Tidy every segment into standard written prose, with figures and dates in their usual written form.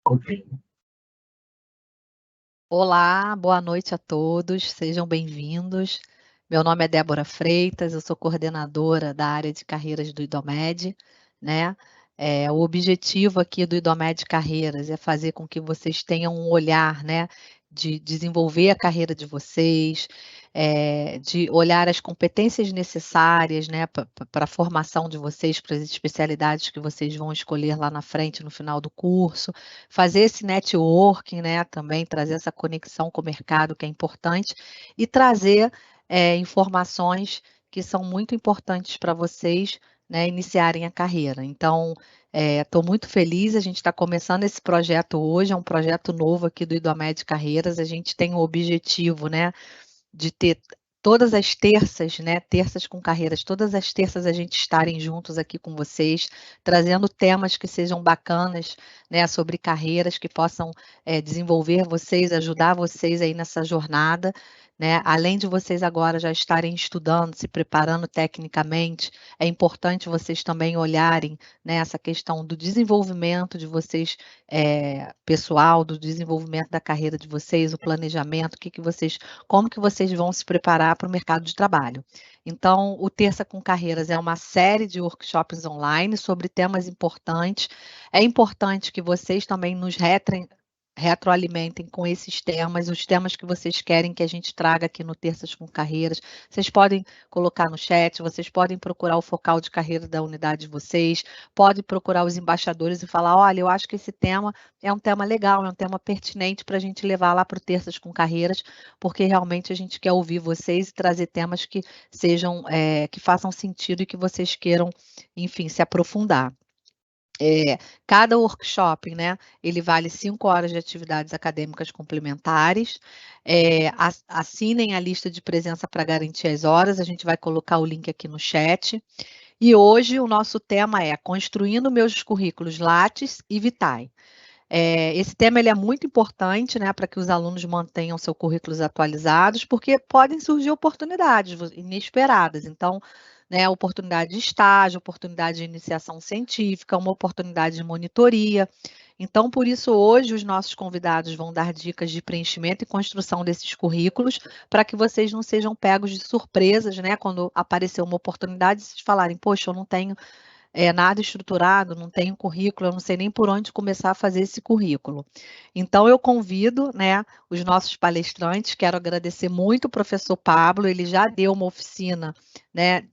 Ok. Olá, boa noite a todos, sejam bem-vindos. Meu nome é Débora Freitas, eu sou coordenadora da área de carreiras do IDOMED, né? O objetivo aqui do IDOMED Carreiras é fazer com que vocês tenham um olhar, né, de desenvolver a carreira de vocês, de olhar as competências necessárias, né, para a formação de vocês, para as especialidades que vocês vão escolher lá na frente, no final do curso, fazer esse networking, né, também trazer essa conexão com o mercado que é importante e trazer informações que são muito importantes para vocês, né, iniciarem a carreira. Então, estou muito feliz, a gente está começando esse projeto hoje, é um projeto novo aqui do IDOMED Carreiras, a gente tem o objetivo, né, de ter todas as terças, né, terças com carreiras, todas as terças a gente estarem juntos aqui com vocês, trazendo temas que sejam bacanas, né, sobre carreiras que possam desenvolver vocês, ajudar vocês aí nessa jornada, né, além de vocês agora já estarem estudando, se preparando tecnicamente, é importante vocês também olharem, né, essa questão do desenvolvimento de vocês, pessoal, do desenvolvimento da carreira de vocês, o planejamento, o que que vocês como que vocês vão se preparar para o mercado de trabalho. Então, o Terça com Carreiras é uma série de workshops online sobre temas importantes. É importante que vocês também nos retroalimentem com esses temas, os temas que vocês querem que a gente traga aqui no Terças com Carreiras. Vocês podem colocar no chat, vocês podem procurar o focal de carreira da unidade de vocês, podem procurar os embaixadores e falar, olha, eu acho que esse tema é um tema legal, é um tema pertinente para a gente levar lá para o Terças com Carreiras, porque realmente a gente quer ouvir vocês e trazer temas que sejam, que façam sentido e que vocês queiram, enfim, se aprofundar. Cada workshop, né, ele vale 5 horas de atividades acadêmicas complementares. Assinem a lista de presença para garantir as horas, a gente vai colocar o link aqui no chat. E hoje o nosso tema é Construindo Meus Currículos Lattes e Vitae. Esse tema ele é muito importante, né, para que os alunos mantenham seus currículos atualizados, porque podem surgir oportunidades inesperadas. Então, né, oportunidade de estágio, oportunidade de iniciação científica, uma oportunidade de monitoria. Então, por isso, hoje, os nossos convidados vão dar dicas de preenchimento e construção desses currículos, para que vocês não sejam pegos de surpresas, né, quando aparecer uma oportunidade, vocês falarem, poxa, eu não tenho nada estruturado, não tenho currículo, eu não sei nem por onde começar a fazer esse currículo. Então, eu convido, né, os nossos palestrantes, quero agradecer muito o professor Pablo, ele já deu uma oficina, né,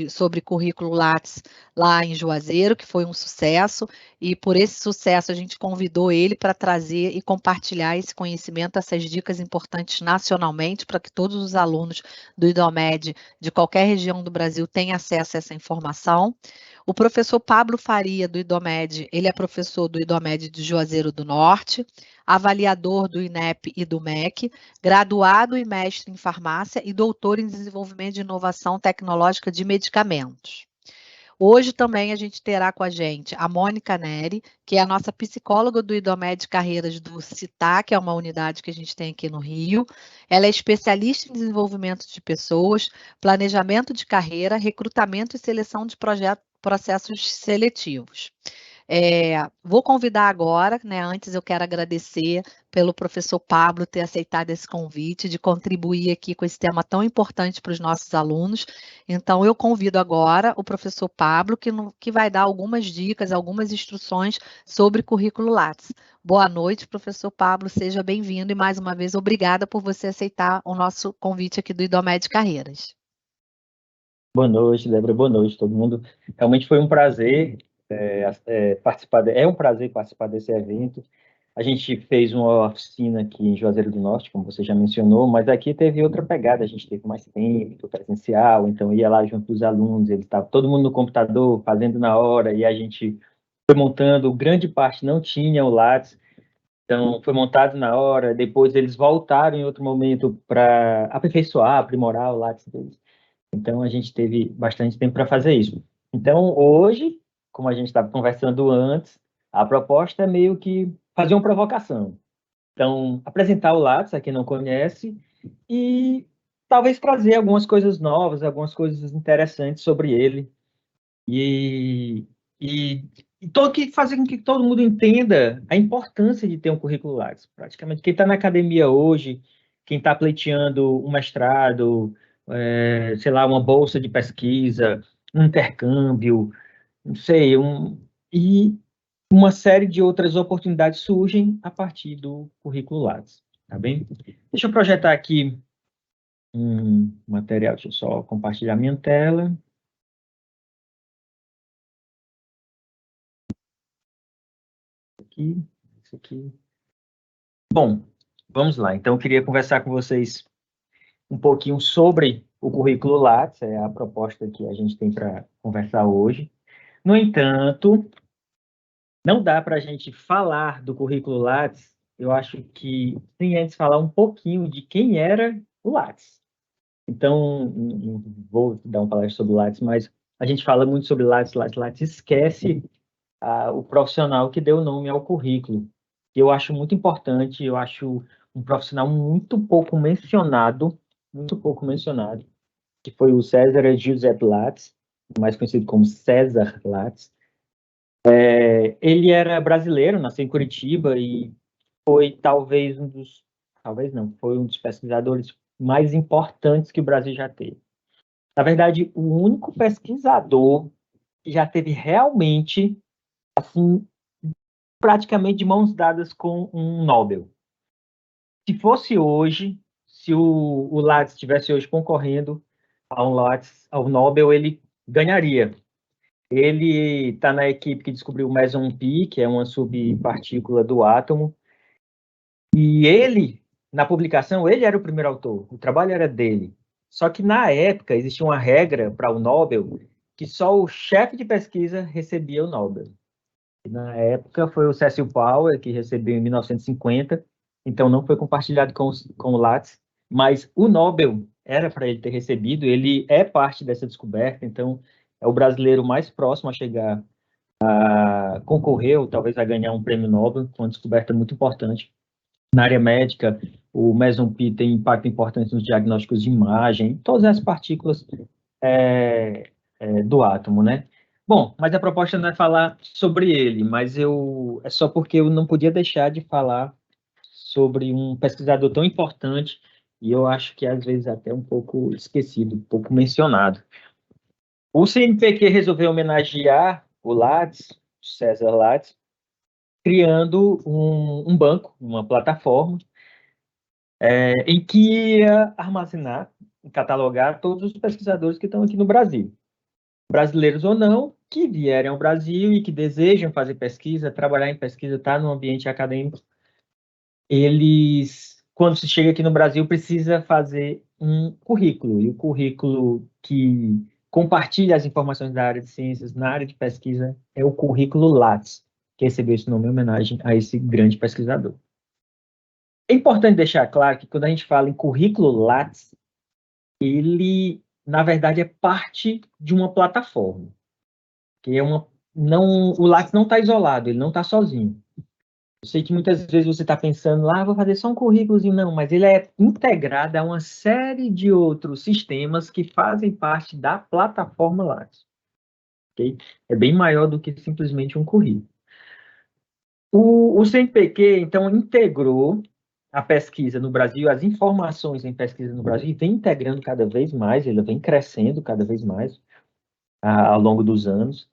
sobre currículo Lattes lá em Juazeiro, que foi um sucesso, e por esse sucesso a gente convidou ele para trazer e compartilhar esse conhecimento, essas dicas importantes nacionalmente, para que todos os alunos do IDOMED de qualquer região do Brasil tenham acesso a essa informação. O professor Pablo Faria, do IDOMED, ele é professor do IDOMED de Juazeiro do Norte, avaliador do INEP e do MEC, graduado e mestre em farmácia e doutor em desenvolvimento de inovação tecnológica de medicamentos. Hoje também a gente terá com a gente a Mônica Neri, que é a nossa psicóloga do IDOMED Carreiras do CITá, que é uma unidade que a gente tem aqui no Rio. Ela é especialista em desenvolvimento de pessoas, planejamento de carreira, recrutamento e seleção de processos seletivos. Vou convidar agora, né, antes eu quero agradecer pelo professor Pablo ter aceitado esse convite, de contribuir aqui com esse tema tão importante para os nossos alunos. Então, eu convido agora o professor Pablo, que vai dar algumas dicas, algumas instruções sobre currículo Lattes. Boa noite, professor Pablo, seja bem-vindo e mais uma vez obrigada por você aceitar o nosso convite aqui do IDOMED Carreiras. Boa noite, Débora. Boa noite, todo mundo. Realmente foi um prazer participar. É um prazer participar desse evento. A gente fez uma oficina aqui em Juazeiro do Norte, como você já mencionou, mas aqui teve outra pegada. A gente teve mais tempo presencial, então ia lá junto dos alunos. Eles estavam todo mundo no computador, fazendo na hora, e a gente foi montando. Grande parte não tinha o Lattes, então foi montado na hora. Depois eles voltaram em outro momento para aperfeiçoar, aprimorar o Lattes deles. Então, a gente teve bastante tempo para fazer isso. Então, hoje, como a gente estava conversando antes, a proposta é meio que fazer uma provocação. Então, apresentar o Lattes a quem não conhece e talvez trazer algumas coisas novas, algumas coisas interessantes sobre ele. E fazer com que todo mundo entenda a importância de ter um currículo Lattes. Praticamente, quem está na academia hoje, quem está pleiteando um mestrado, sei lá, uma bolsa de pesquisa, um intercâmbio, não sei, e uma série de outras oportunidades surgem a partir do currículo Lattes, tá bem? Deixa eu projetar aqui um material, deixa eu só compartilhar minha tela. Aqui, isso aqui. Bom, vamos lá. Então, eu queria conversar com vocês um pouquinho sobre o currículo Lattes, é a proposta que a gente tem para conversar hoje. No entanto, não dá para a gente falar do currículo Lattes, eu acho que sem antes falar um pouquinho de quem era o Lattes. Então, não vou dar uma palestra sobre o Lattes, mas a gente fala muito sobre Lattes, esquece o profissional que deu o nome ao currículo. Eu acho muito importante, eu acho um profissional muito pouco mencionado, que foi o César Giuseppe Lattes, mais conhecido como César Lattes. Ele era brasileiro, nasceu em Curitiba e foi foi um dos pesquisadores mais importantes que o Brasil já teve. Na verdade, o único pesquisador que já teve realmente, assim, praticamente de mãos dadas com um Nobel. Se fosse hoje, se o Lattes estivesse hoje concorrendo ao Nobel, ele ganharia. Ele está na equipe que descobriu o meson pi, que é uma subpartícula do átomo, e ele, na publicação, ele era o primeiro autor, o trabalho era dele. Só que, na época, existia uma regra para o Nobel que só o chefe de pesquisa recebia o Nobel. Na época, foi o Cecil Power, que recebeu em 1950, então não foi compartilhado com o Lattes, mas o Nobel era para ele ter recebido, ele é parte dessa descoberta, então é o brasileiro mais próximo a chegar a concorrer, ou talvez a ganhar um prêmio Nobel, com uma descoberta muito importante. Na área médica, o meson pi tem impacto importante nos diagnósticos de imagem, todas as partículas do átomo, né? Bom, mas a proposta não é falar sobre ele, mas é só porque eu não podia deixar de falar sobre um pesquisador tão importante e eu acho que às vezes até um pouco esquecido, um pouco mencionado. O CNPq resolveu homenagear o Lattes, César Lattes, criando um banco, uma plataforma, em que ia armazenar e catalogar todos os pesquisadores que estão aqui no Brasil, brasileiros ou não, que vierem ao Brasil e que desejam fazer pesquisa, trabalhar em pesquisa, estar no ambiente acadêmico. Eles, quando se chega aqui no Brasil, precisa fazer um currículo, e o currículo que compartilha as informações da área de ciências na área de pesquisa é o currículo Lattes, que recebeu esse nome em homenagem a esse grande pesquisador. É importante deixar claro que quando a gente fala em currículo Lattes, ele, na verdade, é parte de uma plataforma, que é o Lattes não está isolado, ele não está sozinho. Eu sei que muitas vezes você está pensando, vou fazer só um currículozinho, não, mas ele é integrado a uma série de outros sistemas que fazem parte da plataforma Lattes. Okay? É bem maior do que simplesmente um currículo. O CNPq, então, integrou a pesquisa no Brasil, as informações em pesquisa no Brasil, e vem integrando cada vez mais, ele vem crescendo cada vez mais ao longo dos anos,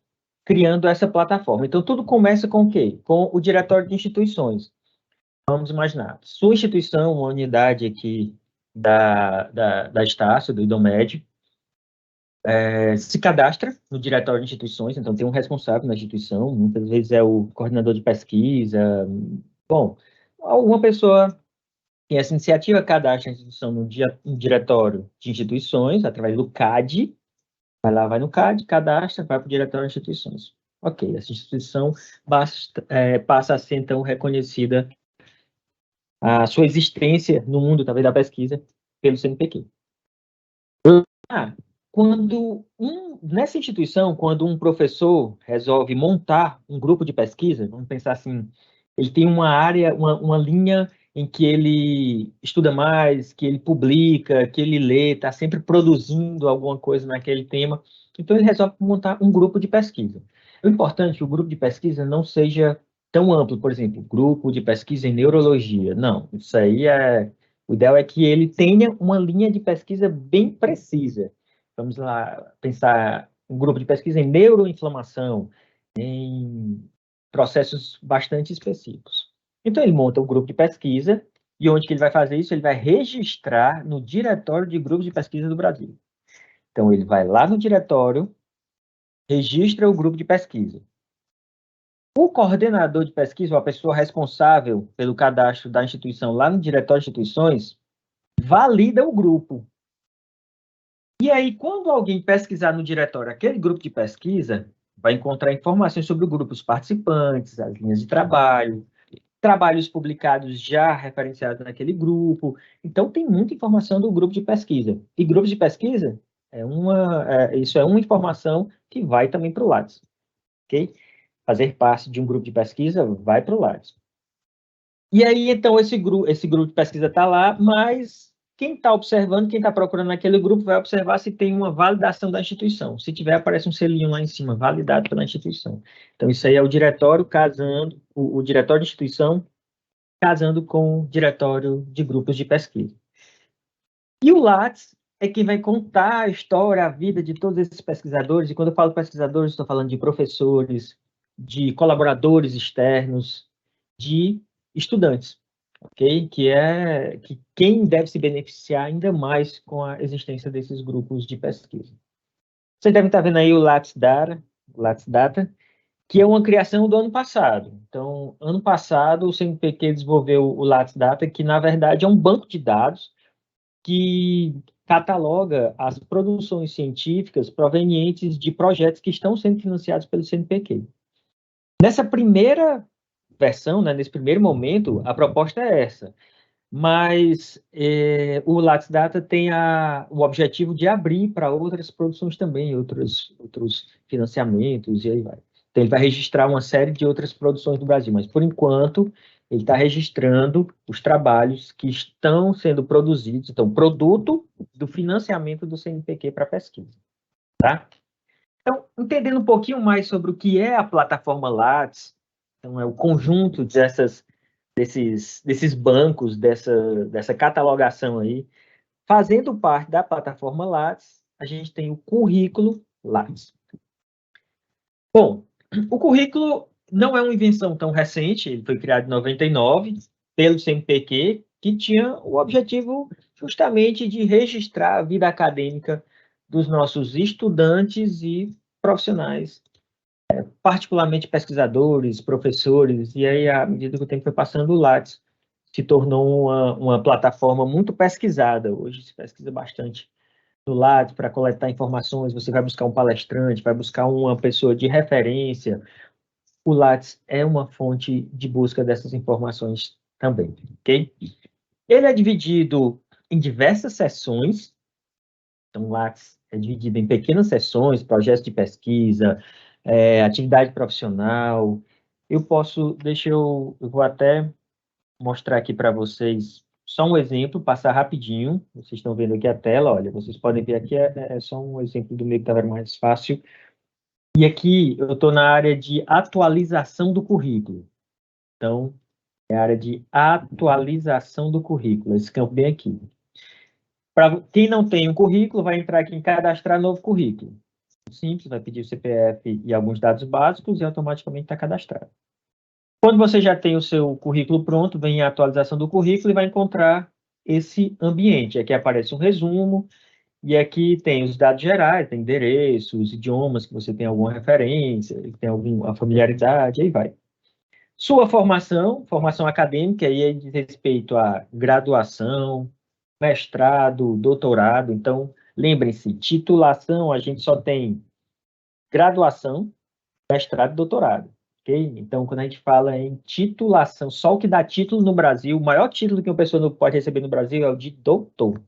criando essa plataforma. Então, tudo começa com o quê? Com o Diretório de Instituições. Vamos imaginar, sua instituição, uma unidade aqui da Estácio, do IDOMED, se cadastra no Diretório de Instituições, então tem um responsável na instituição, muitas vezes é o coordenador de pesquisa, bom, alguma pessoa tem essa iniciativa, cadastra a instituição no Diretório de Instituições, através do CAD, vai no CAD, cadastra, vai para o Diretório de Instituições. Ok, essa instituição passa a ser, então, reconhecida a sua existência no mundo, talvez, da pesquisa, pelo CNPq. Nessa instituição, quando um professor resolve montar um grupo de pesquisa, vamos pensar assim, ele tem uma área, uma linha em que ele estuda mais, que ele publica, que ele lê, está sempre produzindo alguma coisa naquele tema, então ele resolve montar um grupo de pesquisa. O importante é que o grupo de pesquisa não seja tão amplo, por exemplo, grupo de pesquisa em neurologia. Não, isso aí é... O ideal é que ele tenha uma linha de pesquisa bem precisa. Vamos lá pensar um grupo de pesquisa em neuroinflamação, em processos bastante específicos. Então, ele monta um grupo de pesquisa, e onde que ele vai fazer isso? Ele vai registrar no Diretório de Grupos de Pesquisa do Brasil. Então, ele vai lá no diretório, registra o grupo de pesquisa. O coordenador de pesquisa, ou a pessoa responsável pelo cadastro da instituição lá no Diretório de Instituições, valida o grupo. E aí, quando alguém pesquisar no diretório aquele grupo de pesquisa, vai encontrar informações sobre o grupo, os participantes, as linhas de trabalho, trabalhos publicados já referenciados naquele grupo. Então, tem muita informação do grupo de pesquisa. E grupos de pesquisa, isso é uma informação que vai também para o Lattes, ok? Fazer parte de um grupo de pesquisa vai para o Lattes. E aí, então, esse grupo de pesquisa está lá, mas quem está observando, quem está procurando naquele grupo, vai observar se tem uma validação da instituição. Se tiver, aparece um selinho lá em cima, validado pela instituição. Então, isso aí é o diretório casando, o diretório de instituição casando com o diretório de grupos de pesquisa. E o Lattes é quem vai contar a história, a vida de todos esses pesquisadores, e quando eu falo pesquisadores, estou falando de professores, de colaboradores externos, de estudantes, ok? Que quem deve se beneficiar ainda mais com a existência desses grupos de pesquisa. Vocês devem estar vendo aí o Lattes Data, que é uma criação do ano passado. Então, ano passado, o CNPq desenvolveu o Lattes Data, que, na verdade, é um banco de dados que cataloga as produções científicas provenientes de projetos que estão sendo financiados pelo CNPq. Nessa primeira versão, né, nesse primeiro momento, a proposta é essa, mas o Lattes Data tem o objetivo de abrir para outras produções também, outros financiamentos, e aí vai. Então, ele vai registrar uma série de outras produções do Brasil, mas, por enquanto, ele está registrando os trabalhos que estão sendo produzidos, então, produto do financiamento do CNPq para pesquisa, tá? Então, entendendo um pouquinho mais sobre o que é a plataforma Lattes, então, é o conjunto desses bancos, dessa catalogação aí, fazendo parte da plataforma Lattes, a gente tem o currículo Lattes. Bom, o currículo não é uma invenção tão recente, ele foi criado em 99 pelo CNPq, que tinha o objetivo justamente de registrar a vida acadêmica dos nossos estudantes e profissionais, particularmente pesquisadores, professores, e aí, à medida que o tempo foi passando, o Lattes se tornou uma plataforma muito pesquisada. Hoje se pesquisa bastante no Lattes para coletar informações, você vai buscar um palestrante, vai buscar uma pessoa de referência. O Lattes é uma fonte de busca dessas informações também, ok? Ele é dividido em diversas seções, então o Lattes é dividido em pequenas seções, projetos de pesquisa, atividade profissional. Eu vou até mostrar aqui para vocês só um exemplo, passar rapidinho. Vocês estão vendo aqui a tela, olha, vocês podem ver aqui, é só um exemplo do meu que estava mais fácil. E aqui eu estou na área de atualização do currículo. Então, é a área de atualização do currículo, esse campo bem aqui. Para quem não tem um currículo, vai entrar aqui em cadastrar novo currículo. Simples, vai pedir o CPF e alguns dados básicos e automaticamente está cadastrado. Quando você já tem o seu currículo pronto, vem a atualização do currículo e vai encontrar esse ambiente. Aqui aparece um resumo, e aqui tem os dados gerais, tem endereço, os idiomas que você tem alguma referência, tem alguma familiaridade, aí vai. Sua formação acadêmica, aí diz respeito a graduação, mestrado, doutorado. Então, lembrem-se, titulação, a gente só tem graduação, mestrado e doutorado. Okay? Então, quando a gente fala em titulação, só o que dá título no Brasil, o maior título que uma pessoa pode receber no Brasil é o de doutor.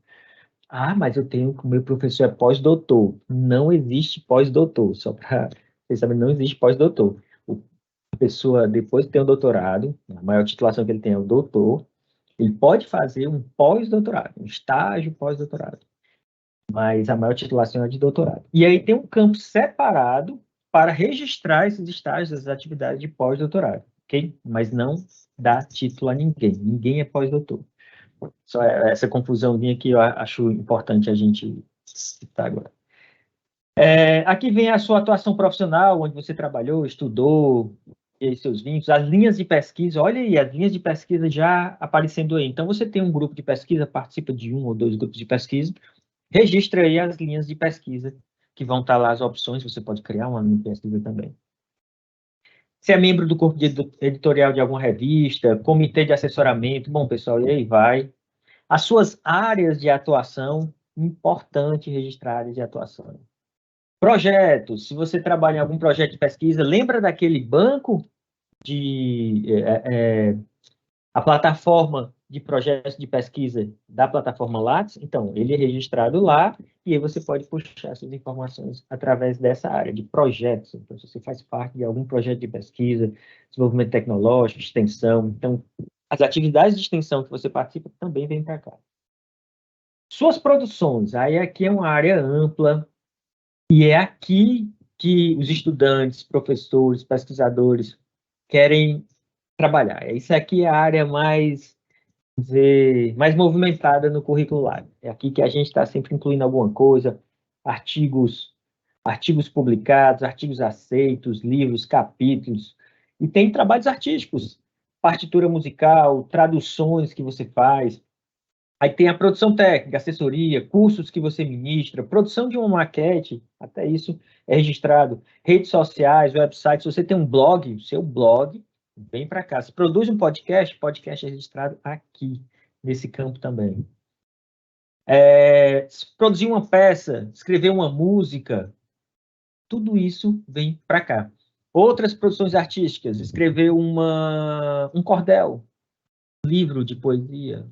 Ah, mas o meu professor é pós-doutor. Não existe pós-doutor, só para vocês saberem, não existe pós-doutor. A pessoa, depois de ter um doutorado, a maior titulação que ele tem é o doutor, ele pode fazer um pós-doutorado, um estágio pós-doutorado, mas a maior titulação é de doutorado. E aí tem um campo separado para registrar esses estágios, as atividades de pós-doutorado, ok? Mas não dá título a ninguém. Ninguém é pós-doutor. Só essa confusãozinha que eu acho importante a gente citar agora. Aqui vem a sua atuação profissional, onde você trabalhou, estudou, e aí seus vínculos, as linhas de pesquisa, olha aí, as linhas de pesquisa já aparecendo aí. Então, você tem um grupo de pesquisa, participa de 1 ou 2 grupos de pesquisa, registra aí as linhas de pesquisa, que vão estar lá as opções, você pode criar uma linha de pesquisa também. Se é membro do corpo editorial de alguma revista, comitê de assessoramento, bom, pessoal, e aí vai. As suas áreas de atuação, importante registrar áreas de atuação. Projetos, se você trabalha em algum projeto de pesquisa, lembra daquele banco de... a plataforma de projetos de pesquisa da plataforma Lattes? Então, ele é registrado lá e aí você pode puxar essas informações através dessa área de projetos. Então, se você faz parte de algum projeto de pesquisa, desenvolvimento tecnológico, extensão, então, as atividades de extensão que você participa também vêm para cá. Suas produções, aí aqui é uma área ampla, e é aqui que os estudantes, professores, pesquisadores querem trabalhar. Isso aqui é a área mais, dizer, mais movimentada no curricular. É aqui que a gente está sempre incluindo alguma coisa, artigos publicados, artigos aceitos, livros, capítulos, e tem trabalhos artísticos, partitura musical, traduções que você faz. Aí tem a produção técnica, assessoria, cursos que você ministra, produção de uma maquete, até isso é registrado, redes sociais, websites. Se você tem um blog, o seu blog, vem para cá. Se produz um podcast, podcast é registrado aqui, nesse campo também. Produzir uma peça, escrever uma música, tudo isso vem para cá. Outras produções artísticas, escrever um cordel, um livro de poesia,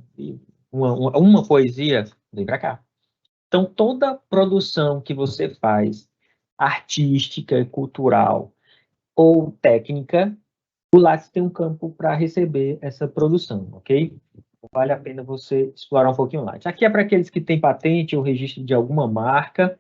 uma poesia, vem para cá. Então, toda produção que você faz, artística, cultural ou técnica, o Lattes tem um campo para receber essa produção, ok? Vale a pena você explorar um pouquinho o Lattes. Aqui é para aqueles que têm patente ou registro de alguma marca.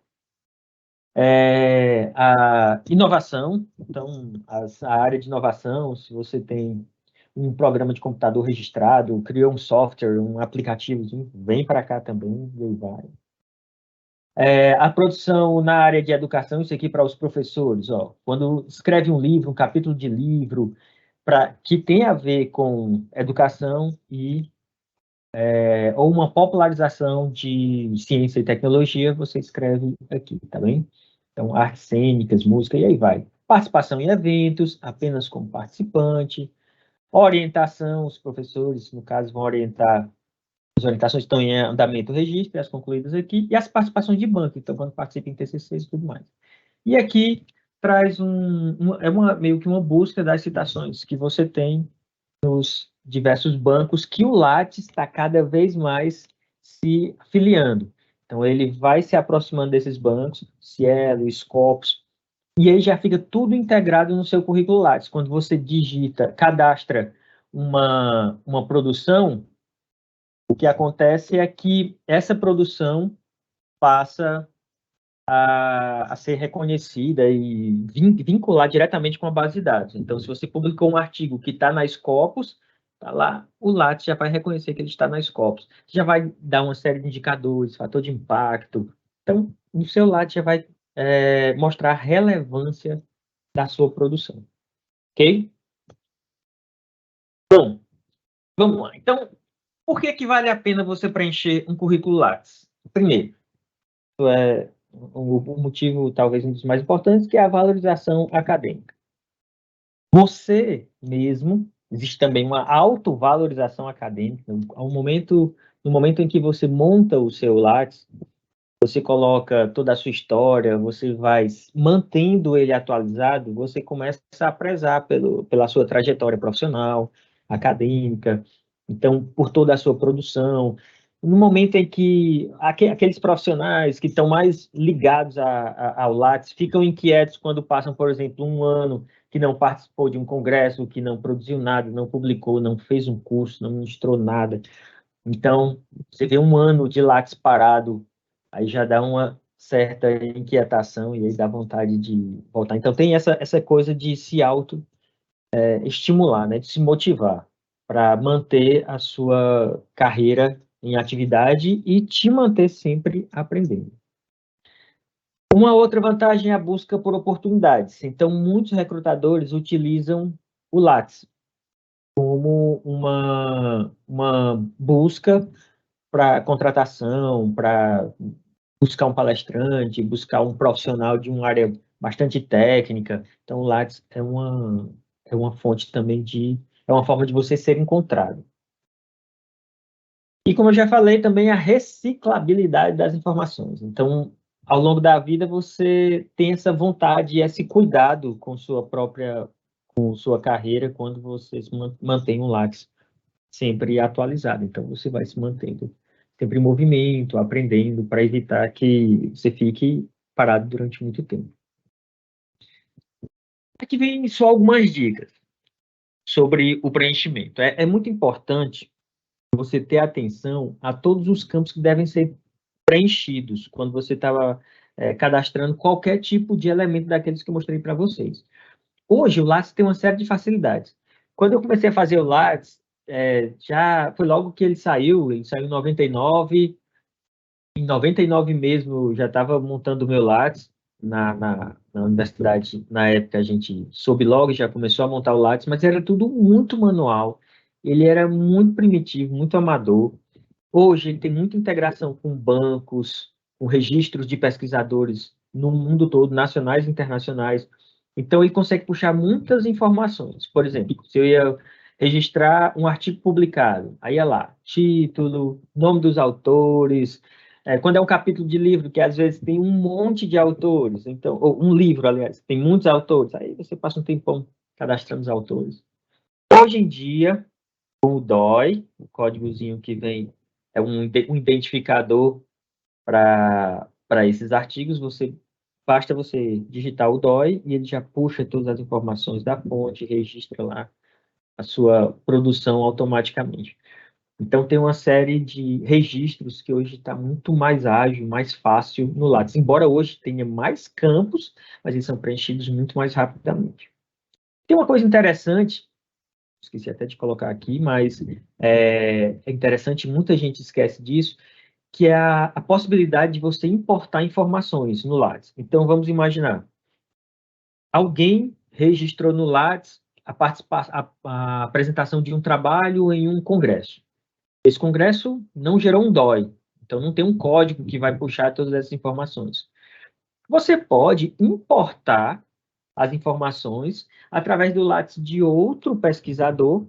A inovação, então, a área de inovação, se você tem um programa de computador registrado, criou um software, um aplicativo, vem para cá também, e vai. A produção na área de educação, isso aqui para os professores, ó, quando escreve um livro, um capítulo de livro, que tem a ver com educação ou uma popularização de ciência e tecnologia, você escreve aqui, tá bem? Então, artes cênicas, música, e aí vai. Participação em eventos, apenas como participante. Orientação, os professores, no caso, vão orientar. As orientações estão em andamento, registro, as concluídas aqui, e as participações de banco, então, quando participa em TCCs e tudo mais. E aqui traz meio que uma busca das citações que você tem nos diversos bancos que o Lattes está cada vez mais se filiando. Então, ele vai se aproximando desses bancos, Cielo, Scopus, e aí já fica tudo integrado no seu currículo Lattes. Quando você cadastra uma produção, o que acontece é que essa produção passa a ser reconhecida e vincular diretamente com a base de dados. Então, se você publicou um artigo que está na Scopus, tá lá, o Lattes já vai reconhecer que ele está na Scopus. Já vai dar uma série de indicadores, fator de impacto. Então, no seu Lattes já vai mostrar a relevância da sua produção. Ok? Bom, vamos lá. Então, por que vale a pena você preencher um currículo Lattes? Primeiro, o motivo, talvez um dos mais importantes, que é a valorização acadêmica. Você mesmo, existe também uma autovalorização acadêmica. No momento em que você monta o seu Lattes, você coloca toda a sua história, você vai mantendo ele atualizado, você começa a prezar pela sua trajetória profissional, acadêmica, então, por toda a sua produção. No momento em que aqueles profissionais que estão mais ligados ao Lattes ficam inquietos quando passam, por exemplo, um ano que não participou de um congresso, que não produziu nada, não publicou, não fez um curso, não ministrou nada. Então, você vê um ano de Lattes parado, aí já dá uma certa inquietação e aí dá vontade de voltar. Então tem essa coisa de se estimular, né, de se motivar para manter a sua carreira em atividade e te manter sempre aprendendo. Uma outra vantagem é a busca por oportunidades. Então, muitos recrutadores utilizam o Lattes como uma busca para contratação, para buscar um palestrante, buscar um profissional de uma área bastante técnica. Então, o Lattes é uma fonte também é uma forma de você ser encontrado. E como eu já falei, também a reciclabilidade das informações. Então, ao longo da vida, você tem essa vontade e esse cuidado com sua carreira quando você mantém um Lattes sempre atualizado. Então, você vai se mantendo sempre em movimento, aprendendo, para evitar que você fique parado durante muito tempo. Aqui vem só algumas dicas sobre o preenchimento. É muito importante você ter atenção a todos os campos que devem ser preenchidos quando você estava cadastrando qualquer tipo de elemento daqueles que eu mostrei para vocês. Hoje, o Lattes tem uma série de facilidades. Quando eu comecei a fazer o Lattes, já foi logo que ele saiu em 99, em 99 mesmo, já estava montando o meu Lattes na universidade. Na época, a gente soube logo, já começou a montar o Lattes, mas era tudo muito manual, ele era muito primitivo, muito amador. Hoje, ele tem muita integração com bancos, com registros de pesquisadores no mundo todo, nacionais e internacionais. Então, ele consegue puxar muitas informações. Por exemplo, se eu ia registrar um artigo publicado, aí ia lá, título, nome dos autores, quando é um capítulo de livro, que às vezes tem um monte de autores, então, ou um livro, aliás, tem muitos autores, aí você passa um tempão cadastrando os autores. Hoje em dia, o DOI, o códigozinho que vem, é um identificador para esses artigos, basta você digitar o DOI e ele já puxa todas as informações da fonte, registra lá a sua produção automaticamente. Então, tem uma série de registros que hoje está muito mais ágil, mais fácil no Lattes. Embora hoje tenha mais campos, mas eles são preenchidos muito mais rapidamente. Tem uma coisa interessante, esqueci até de colocar aqui, mas é interessante, muita gente esquece disso, que é a possibilidade de você importar informações no Lattes. Então, vamos imaginar, alguém registrou no Lattes a apresentação de um trabalho em um congresso. Esse congresso não gerou um DOI, então não tem um código que vai puxar todas essas informações. Você pode importar as informações através do Lattes de outro pesquisador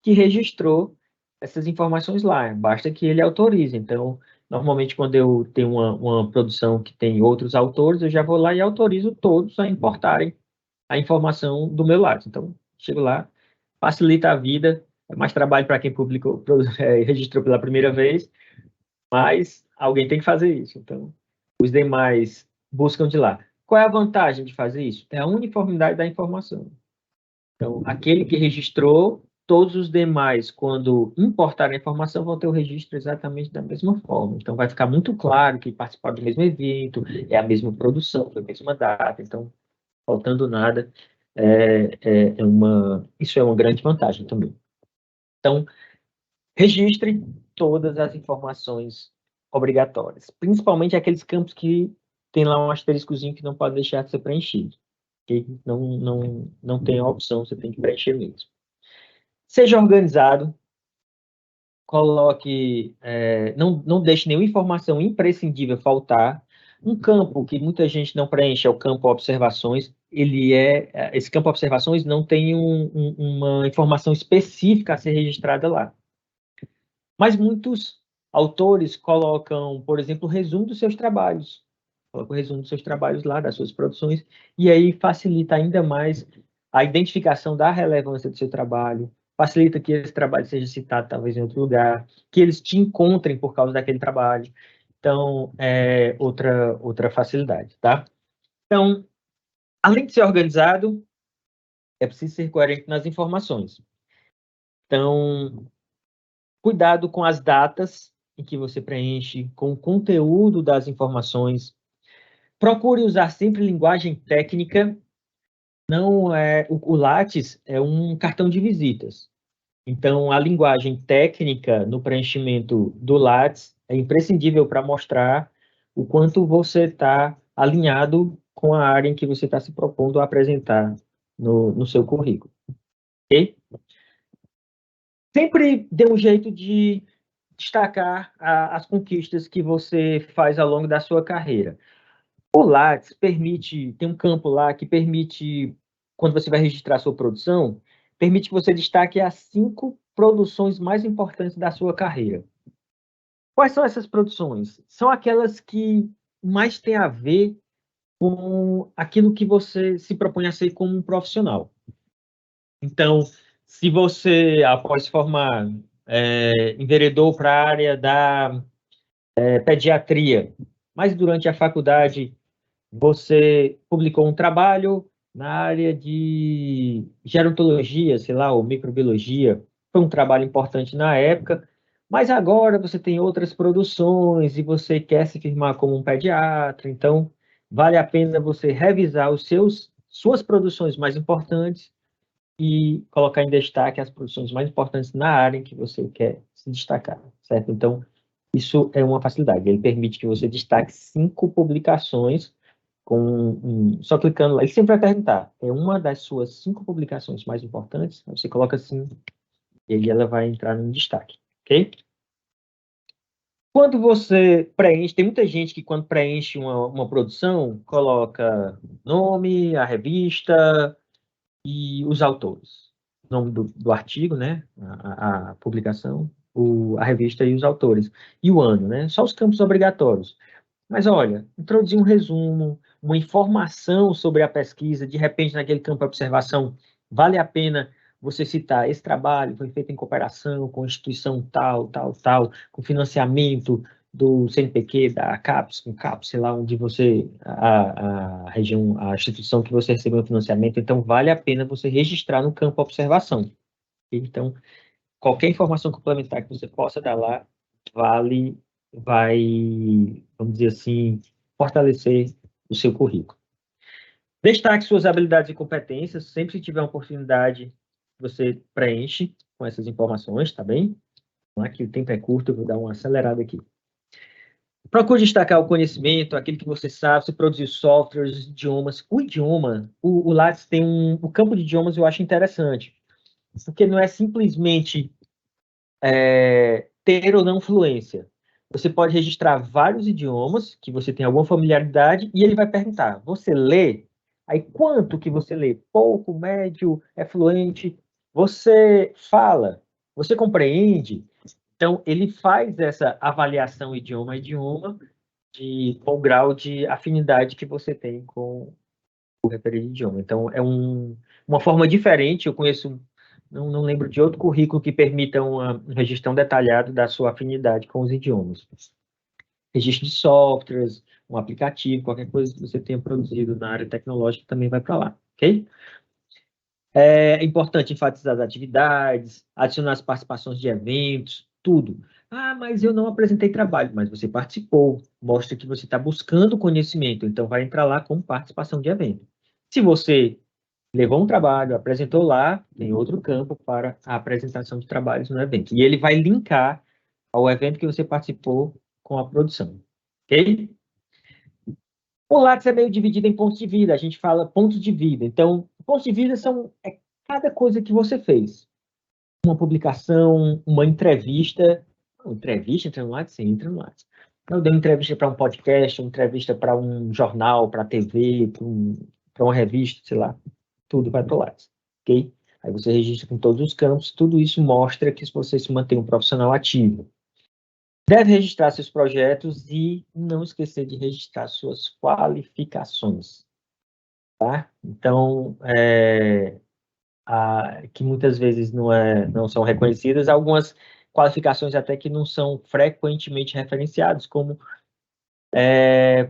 que registrou essas informações lá. Basta que ele autorize. Então, normalmente, quando eu tenho uma produção que tem outros autores, eu já vou lá e autorizo todos a importarem a informação do meu Lattes. Então, chego lá, facilita a vida, é mais trabalho para quem publicou, registrou pela primeira vez, mas alguém tem que fazer isso. Então, os demais buscam de lá. Qual é a vantagem de fazer isso? É a uniformidade da informação. Então, aquele que registrou, todos os demais, quando importar a informação, vão ter o registro exatamente da mesma forma. Então, vai ficar muito claro que participaram do mesmo evento, é a mesma produção, foi a mesma data. Então, faltando nada, isso é uma grande vantagem também. Então, registre todas as informações obrigatórias, principalmente aqueles campos que tem lá um asteriscozinho que não pode deixar de ser preenchido. Que não tem a opção, você tem que preencher mesmo. Seja organizado, coloque, não deixe nenhuma informação imprescindível faltar. Um campo que muita gente não preenche é o campo observações. Esse campo observações não tem uma informação específica a ser registrada lá. Mas muitos autores colocam, por exemplo, o resumo dos seus trabalhos. Coloca o resumo dos seus trabalhos lá, das suas produções, e aí facilita ainda mais a identificação da relevância do seu trabalho, facilita que esse trabalho seja citado talvez em outro lugar, que eles te encontrem por causa daquele trabalho. Então, é outra facilidade, tá? Então, além de ser organizado, é preciso ser coerente nas informações. Então, cuidado com as datas em que você preenche, com o conteúdo das informações. Procure usar sempre linguagem técnica. Não é o Lattes é um cartão de visitas. Então, a linguagem técnica no preenchimento do Lattes é imprescindível para mostrar o quanto você está alinhado com a área em que você está se propondo a apresentar no seu currículo. Ok? Sempre dê um jeito de destacar as conquistas que você faz ao longo da sua carreira. O Lattes permite, tem um campo lá que permite, quando você vai registrar a sua produção, permite que você destaque as 5 produções mais importantes da sua carreira. Quais são essas produções? São aquelas que mais têm a ver com aquilo que você se propõe a ser como um profissional. Então, se você, após se formar, enveredou para a área da pediatria, mas durante a faculdade você publicou um trabalho na área de gerontologia, sei lá, ou microbiologia, foi um trabalho importante na época, mas agora você tem outras produções e você quer se firmar como um pediatra, então vale a pena você revisar suas produções mais importantes e colocar em destaque as produções mais importantes na área em que você quer se destacar, certo? Então, isso é uma facilidade. Ele permite que você destaque 5 publicações só clicando lá. Ele sempre vai perguntar, é uma das suas 5 publicações mais importantes? Aí você coloca assim, e aí ela vai entrar no destaque, ok? Quando você preenche, tem muita gente que quando preenche uma produção, coloca nome, a revista, e os autores. O nome do artigo, né? A publicação, a revista e os autores. E o ano, né? Só os campos obrigatórios. Mas olha, introduzir um resumo, uma informação sobre a pesquisa, de repente naquele campo de observação, vale a pena você citar esse trabalho foi feito em cooperação com a instituição tal, tal, tal, com financiamento do CNPq, da CAPES, com CAPES, sei lá, onde você, a região, a instituição que você recebeu o financiamento, então vale a pena você registrar no campo observação. Então, qualquer informação complementar que você possa dar lá, vai, vamos dizer assim, fortalecer o seu currículo. Destaque suas habilidades e competências, sempre que tiver uma oportunidade, você preenche com essas informações, tá bem? Aqui o tempo é curto, eu vou dar uma acelerada aqui. Procure destacar o conhecimento, aquilo que você sabe, se produzir softwares, idiomas. O idioma, o Lattes tem o campo de idiomas eu acho interessante, porque não é simplesmente ter ou não fluência. Você pode registrar vários idiomas que você tem alguma familiaridade e ele vai perguntar, você lê? Aí quanto que você lê? Pouco, médio, é fluente? Você fala? Você compreende? Então, ele faz essa avaliação idioma a idioma com o grau de afinidade que você tem com o referido idioma. Então, é uma forma diferente. Eu conheço, não lembro de outro currículo que permita um registro tão detalhado da sua afinidade com os idiomas. Registro de softwares, um aplicativo, qualquer coisa que você tenha produzido na área tecnológica também vai para lá, ok? É importante enfatizar as atividades, adicionar as participações de eventos, tudo. Ah, mas eu não apresentei trabalho, mas você participou, mostra que você está buscando conhecimento, então vai entrar lá com participação de evento. Se você levou um trabalho, apresentou lá, tem outro campo para a apresentação de trabalhos no evento. E ele vai linkar ao evento que você participou com a produção, ok? O Lattes é meio dividido em pontos de vida, a gente fala pontos de vida. Então, pontos de vida são cada coisa que você fez. Uma publicação, uma entrevista. Uma entrevista entra no Lattes? Sim, entra no Lattes. Eu dei uma entrevista para um podcast, uma entrevista para um jornal, para a TV, para uma revista, sei lá. Tudo vai para o Lattes, ok? Aí você registra com todos os campos, tudo isso mostra que você se mantém um profissional ativo. Deve registrar seus projetos e não esquecer de registrar suas qualificações, tá? Então, que muitas vezes não são reconhecidas, algumas qualificações até que não são frequentemente referenciadas, como,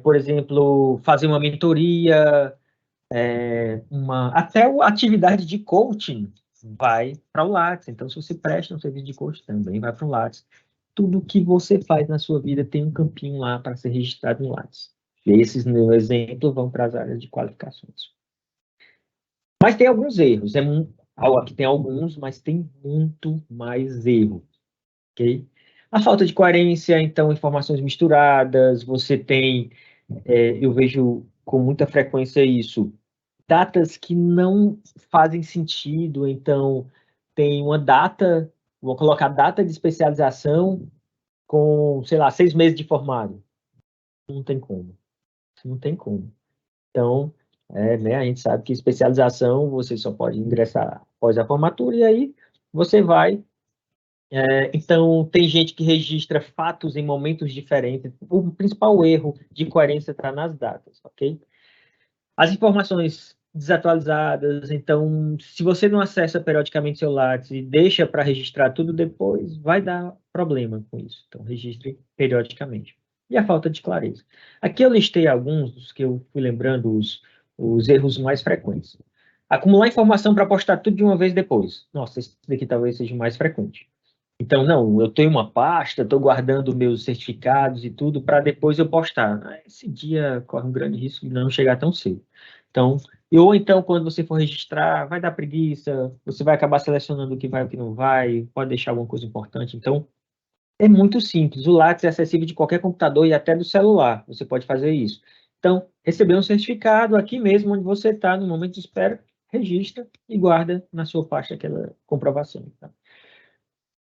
por exemplo, fazer uma mentoria, até a atividade de coaching vai para o Lattes. Então, se você presta um serviço de coaching, também vai para o Lattes. Tudo que você faz na sua vida tem um campinho lá para ser registrado no Lattes. Esses, no exemplo, vão para as áreas de qualificações. Mas tem alguns erros. Aqui tem alguns, mas tem muito mais erro. Okay? A falta de coerência, então, informações misturadas, você tem, eu vejo com muita frequência isso, datas que não fazem sentido, então tem uma data, vou colocar data de especialização com, sei lá, 6 meses de formado. Não tem como. Não tem como. Então, né, a gente sabe que especialização você só pode ingressar após a formatura e aí você vai. Então, tem gente que registra fatos em momentos diferentes. O principal erro de coerência está nas datas, ok? As informações desatualizadas, então, se você não acessa periodicamente seu Lattes e deixa para registrar tudo depois, vai dar problema com isso. Então, registre periodicamente. E a falta de clareza. Aqui eu listei alguns dos que eu fui lembrando os erros mais frequentes. Acumular informação para postar tudo de uma vez depois. Nossa, esse daqui talvez seja o mais frequente. Então, não, eu tenho uma pasta, estou guardando meus certificados e tudo para depois eu postar. Esse dia corre um grande risco de não chegar tão cedo. Então, ou então, quando você for registrar, vai dar preguiça, você vai acabar selecionando o que vai e o que não vai, pode deixar alguma coisa importante. Então, é muito simples. O Lattes é acessível de qualquer computador e até do celular. Você pode fazer isso. Então, receber um certificado aqui mesmo, onde você está, no momento de espera, registra e guarda na sua pasta aquela comprovação. Tá?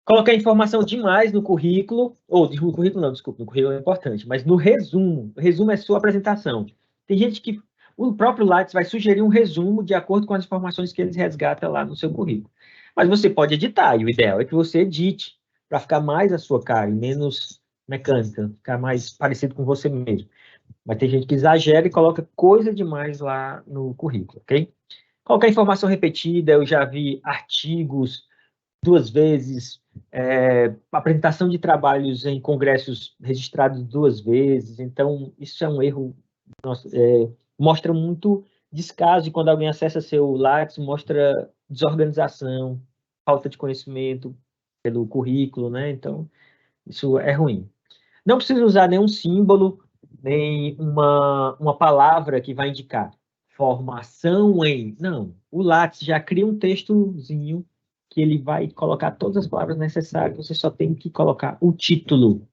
Colocar informação demais no currículo, ou no currículo não, desculpa, no currículo é importante, mas no resumo. O resumo é sua apresentação. Tem gente que o próprio Lattes vai sugerir um resumo de acordo com as informações que eles resgatam lá no seu currículo. Mas você pode editar, e o ideal é que você edite, para ficar mais a sua cara e menos mecânica, ficar mais parecido com você mesmo. Mas tem gente que exagera e coloca coisa demais lá no currículo, ok? Qualquer informação repetida, eu já vi artigos 2 vezes, apresentação de trabalhos em congressos registrados 2 vezes, então isso é um erro, nossa, mostra muito descaso, e quando alguém acessa seu Lattes, mostra desorganização, falta de conhecimento pelo currículo, né? Então, isso é ruim. Não precisa usar nenhum símbolo, nem uma palavra que vai indicar formação em. Não, o Lattes já cria um textozinho que ele vai colocar todas as palavras necessárias, você só tem que colocar o título.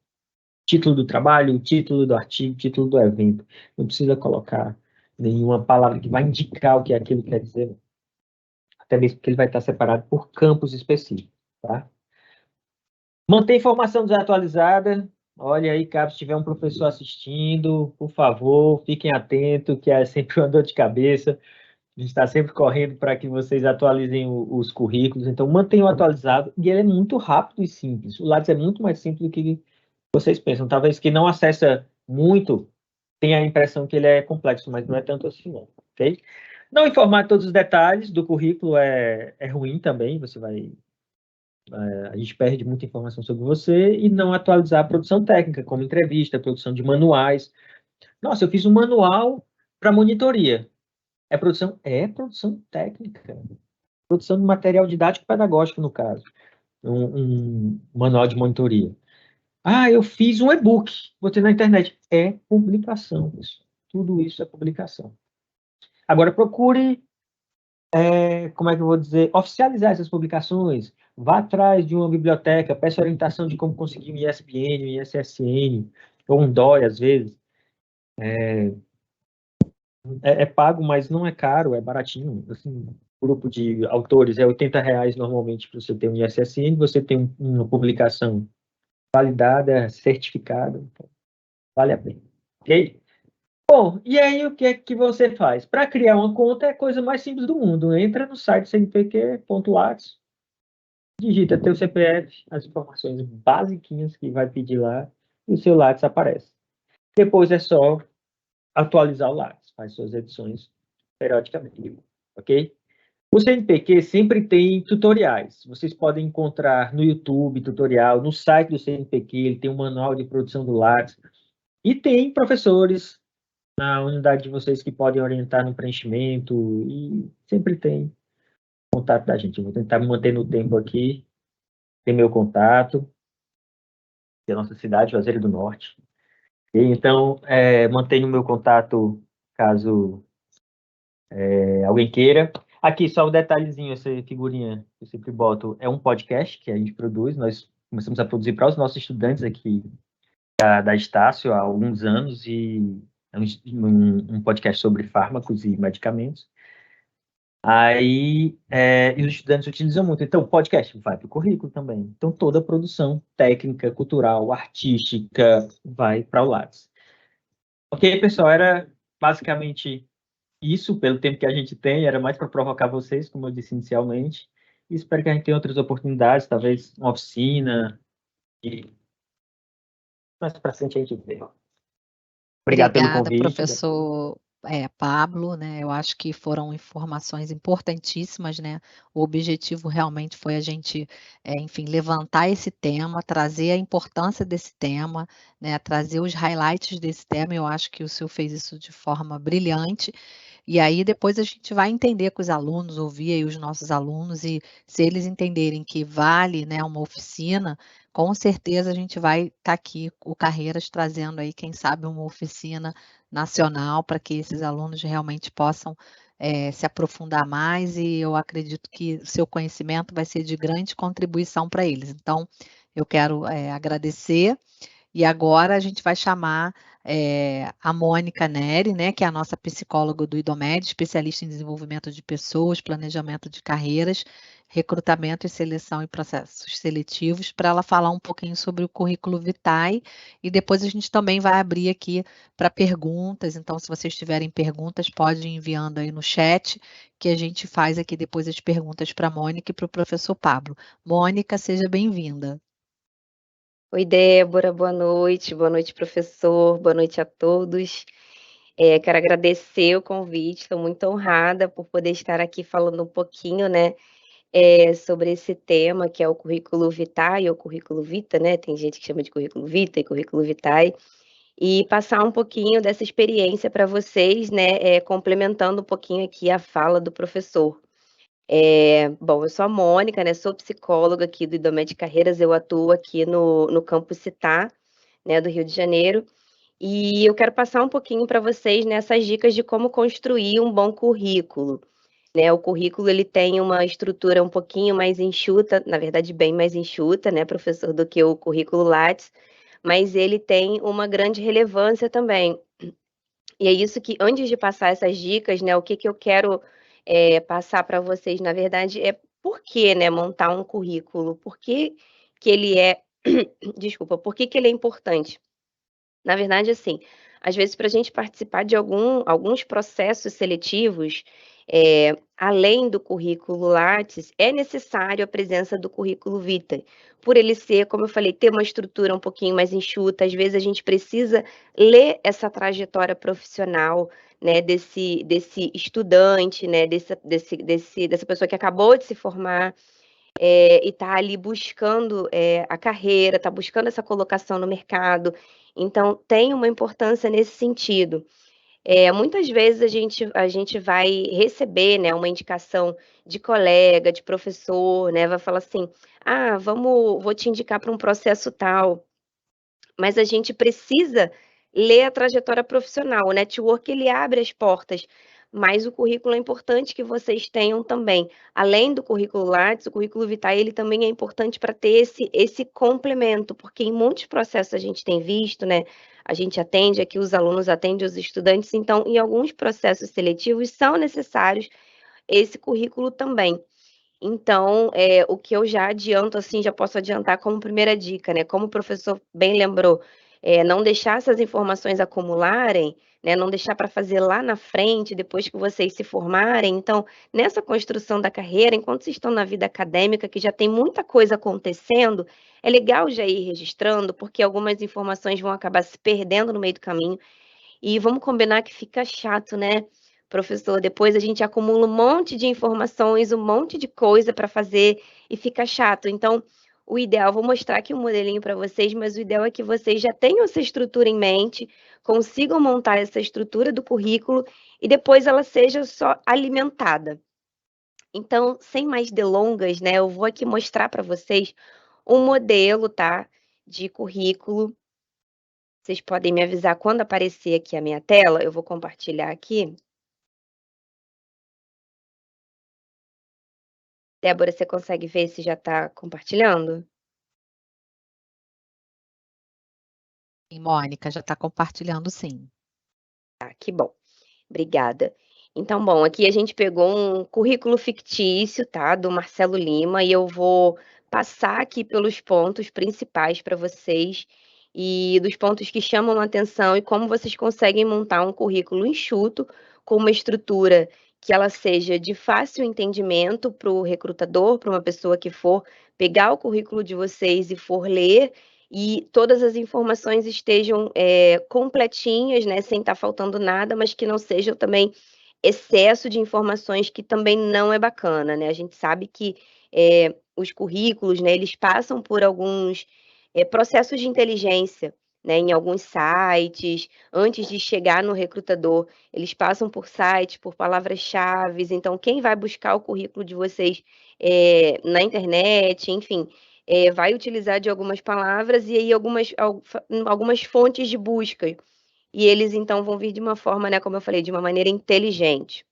Título do trabalho, título do artigo, título do evento. Não precisa colocar nenhuma palavra que vai indicar o que aquilo quer dizer. Até mesmo porque ele vai estar separado por campos específicos, tá? Manter informação desatualizada. Olha aí, caso tiver um professor assistindo, por favor, fiquem atentos, que é sempre uma dor de cabeça. A gente está sempre correndo para que vocês atualizem os currículos, então mantenham atualizado, e ele é muito rápido e simples. O Lattes é muito mais simples do que vocês pensam. Talvez quem não acessa muito tenha a impressão que ele é complexo, mas não é tanto assim, não, ok? Não informar todos os detalhes do currículo é ruim também, você vai a gente perde muita informação sobre você, e não atualizar a produção técnica, como entrevista, produção de manuais. Nossa, eu fiz um manual para monitoria. É produção? É produção técnica. Produção de material didático pedagógico, no caso. Um manual de monitoria. Ah, eu fiz um e-book, botei na internet. É publicação. Tudo isso é publicação. Agora, procure como é que eu vou dizer, oficializar essas publicações, vá atrás de uma biblioteca, peça orientação de como conseguir um ISBN, um ISSN, ou um DOI, às vezes. É pago, mas não é caro, é baratinho. Assim, grupo de autores é R$ 80 normalmente para você ter um ISSN, você tem uma publicação validada, certificada, então vale a pena. Ok? Bom, e aí o que é que você faz? Para criar uma conta é a coisa mais simples do mundo. Entra no site cnpq.lattes, digita teu CPF, as informações basiquinhas que vai pedir lá, e o seu Lattes aparece. Depois é só atualizar o Lattes, faz suas edições periodicamente, ok? O CNPq sempre tem tutoriais. Vocês podem encontrar no YouTube tutorial, no site do CNPq, ele tem um manual de produção do Lattes, e tem professores na unidade de vocês que podem orientar no preenchimento, e sempre tem contato da gente. Eu vou tentar me manter no tempo aqui, tem meu contato, da nossa cidade, Juazeiro do Norte. Então, mantenho o meu contato caso alguém queira. Aqui, só um detalhezinho, essa figurinha que eu sempre boto, é um podcast que a gente produz, nós começamos a produzir para os nossos estudantes aqui da Estácio há alguns anos, e é um podcast sobre fármacos e medicamentos. Aí, e os estudantes utilizam muito. Então, o podcast vai para o currículo também. Então, toda a produção técnica, cultural, artística vai para o Lattes. Ok, pessoal, era basicamente isso, pelo tempo que a gente tem, era mais para provocar vocês, como eu disse inicialmente. E espero que a gente tenha outras oportunidades, talvez uma oficina, e mais para frente a gente vê. Obrigado pelo Obrigada, convite. professor Pablo, né? Eu acho que foram informações importantíssimas, né? O objetivo realmente foi a gente, enfim, levantar esse tema, trazer a importância desse tema, né? Trazer os highlights desse tema. Eu acho que o senhor fez isso de forma brilhante. E aí depois a gente vai entender com os alunos, ouvir aí os nossos alunos, e se eles entenderem que vale, né, uma oficina, com certeza a gente vai estar aqui, o Carreiras, trazendo aí, quem sabe, uma oficina nacional para que esses alunos realmente possam se aprofundar mais, e eu acredito que o seu conhecimento vai ser de grande contribuição para eles. Então, eu quero agradecer. E agora a gente vai chamar a Mônica Neri, né, que é a nossa psicóloga do IDOMED, especialista em desenvolvimento de pessoas, planejamento de carreiras, recrutamento e seleção e processos seletivos, para ela falar um pouquinho sobre o currículo Vitae, e depois a gente também vai abrir aqui para perguntas. Então, se vocês tiverem perguntas, pode ir enviando aí no chat, que a gente faz aqui depois as perguntas para a Mônica e para o professor Pablo. Mônica, seja bem-vinda. Oi, Débora, boa noite, professor, boa noite a todos. Quero agradecer o convite, estou muito honrada por poder estar aqui falando um pouquinho, né, sobre esse tema, que é o currículo Vitae, ou currículo Vita, né, tem gente que chama de currículo Vita e currículo Vitae, e passar um pouquinho dessa experiência para vocês, né, complementando um pouquinho aqui a fala do professor. Bom, eu sou a Mônica, né, sou psicóloga aqui do IDOMED Carreiras, eu atuo aqui no campus Città, né, do Rio de Janeiro, e eu quero passar um pouquinho para vocês nessas dicas de como construir um bom currículo, né. O currículo, ele tem uma estrutura um pouquinho mais enxuta, na verdade bem mais enxuta, né, professor, do que o currículo Lattes, mas ele tem uma grande relevância também. E é isso que, antes de passar essas dicas, né, o que eu quero, passar para vocês, na verdade, é por que, né, montar um currículo, por que ele é desculpa, por que ele é importante? Na verdade, assim, às vezes para a gente participar de alguns processos seletivos, além do currículo Lattes, é necessário a presença do currículo Vitae. Por ele ser, como eu falei, ter uma estrutura um pouquinho mais enxuta, às vezes a gente precisa ler essa trajetória profissional, né, desse estudante, né, dessa pessoa que acabou de se formar, e está ali buscando, a carreira, está buscando essa colocação no mercado, então tem uma importância nesse sentido. Muitas vezes a gente vai receber, né, uma indicação de colega, de professor, né, vai falar assim: "Ah, vou te indicar para um processo tal", mas a gente precisa ler a trajetória profissional. O network, ele abre as portas, mas o currículo é importante que vocês tenham também. Além do currículo Lattes, o currículo Vitae, ele também é importante para ter esse complemento, porque em muitos processos a gente tem visto, né, a gente atende aqui, os alunos atendem os estudantes, então em alguns processos seletivos são necessários esse currículo também. Então, o que eu já adianto, assim, já posso adiantar como primeira dica, né, como o professor bem lembrou, não deixar essas informações acumularem, né, não deixar para fazer lá na frente, depois que vocês se formarem. Então, nessa construção da carreira, enquanto vocês estão na vida acadêmica, que já tem muita coisa acontecendo, é legal já ir registrando, porque algumas informações vão acabar se perdendo no meio do caminho. E vamos combinar que fica chato, né, professor, depois a gente acumula um monte de informações, um monte de coisa para fazer e fica chato. Então, o ideal, vou mostrar aqui um modelinho para vocês, mas o ideal é que vocês já tenham essa estrutura em mente, consigam montar essa estrutura do currículo e depois ela seja só alimentada. Então, sem mais delongas, né, eu vou aqui mostrar para vocês um modelo, tá, de currículo Vocês podem me avisar quando aparecer aqui a minha tela, eu vou compartilhar aqui. Débora, você consegue ver se já está compartilhando? E Mônica já está compartilhando, sim. Tá, que bom. Obrigada. Então, bom, aqui a gente pegou um currículo fictício, tá, do Marcelo Lima, e eu vou passar aqui pelos pontos principais para vocês e dos pontos que chamam a atenção e como vocês conseguem montar um currículo enxuto com uma estrutura que ela seja de fácil entendimento para o recrutador, para uma pessoa que for pegar o currículo de vocês e for ler e todas as informações estejam completinhas, né, sem estar faltando nada, mas que não sejam também excesso de informações, que também não é bacana, né? A gente sabe que os currículos, né, eles passam por alguns processos de inteligência, né, em alguns sites, antes de chegar no recrutador, eles passam por sites, por palavras-chave. Então, quem vai buscar o currículo de vocês na internet, enfim, vai utilizar de algumas palavras e aí algumas fontes de busca. E eles, então, vão vir de uma forma, né, como eu falei, de uma maneira inteligente.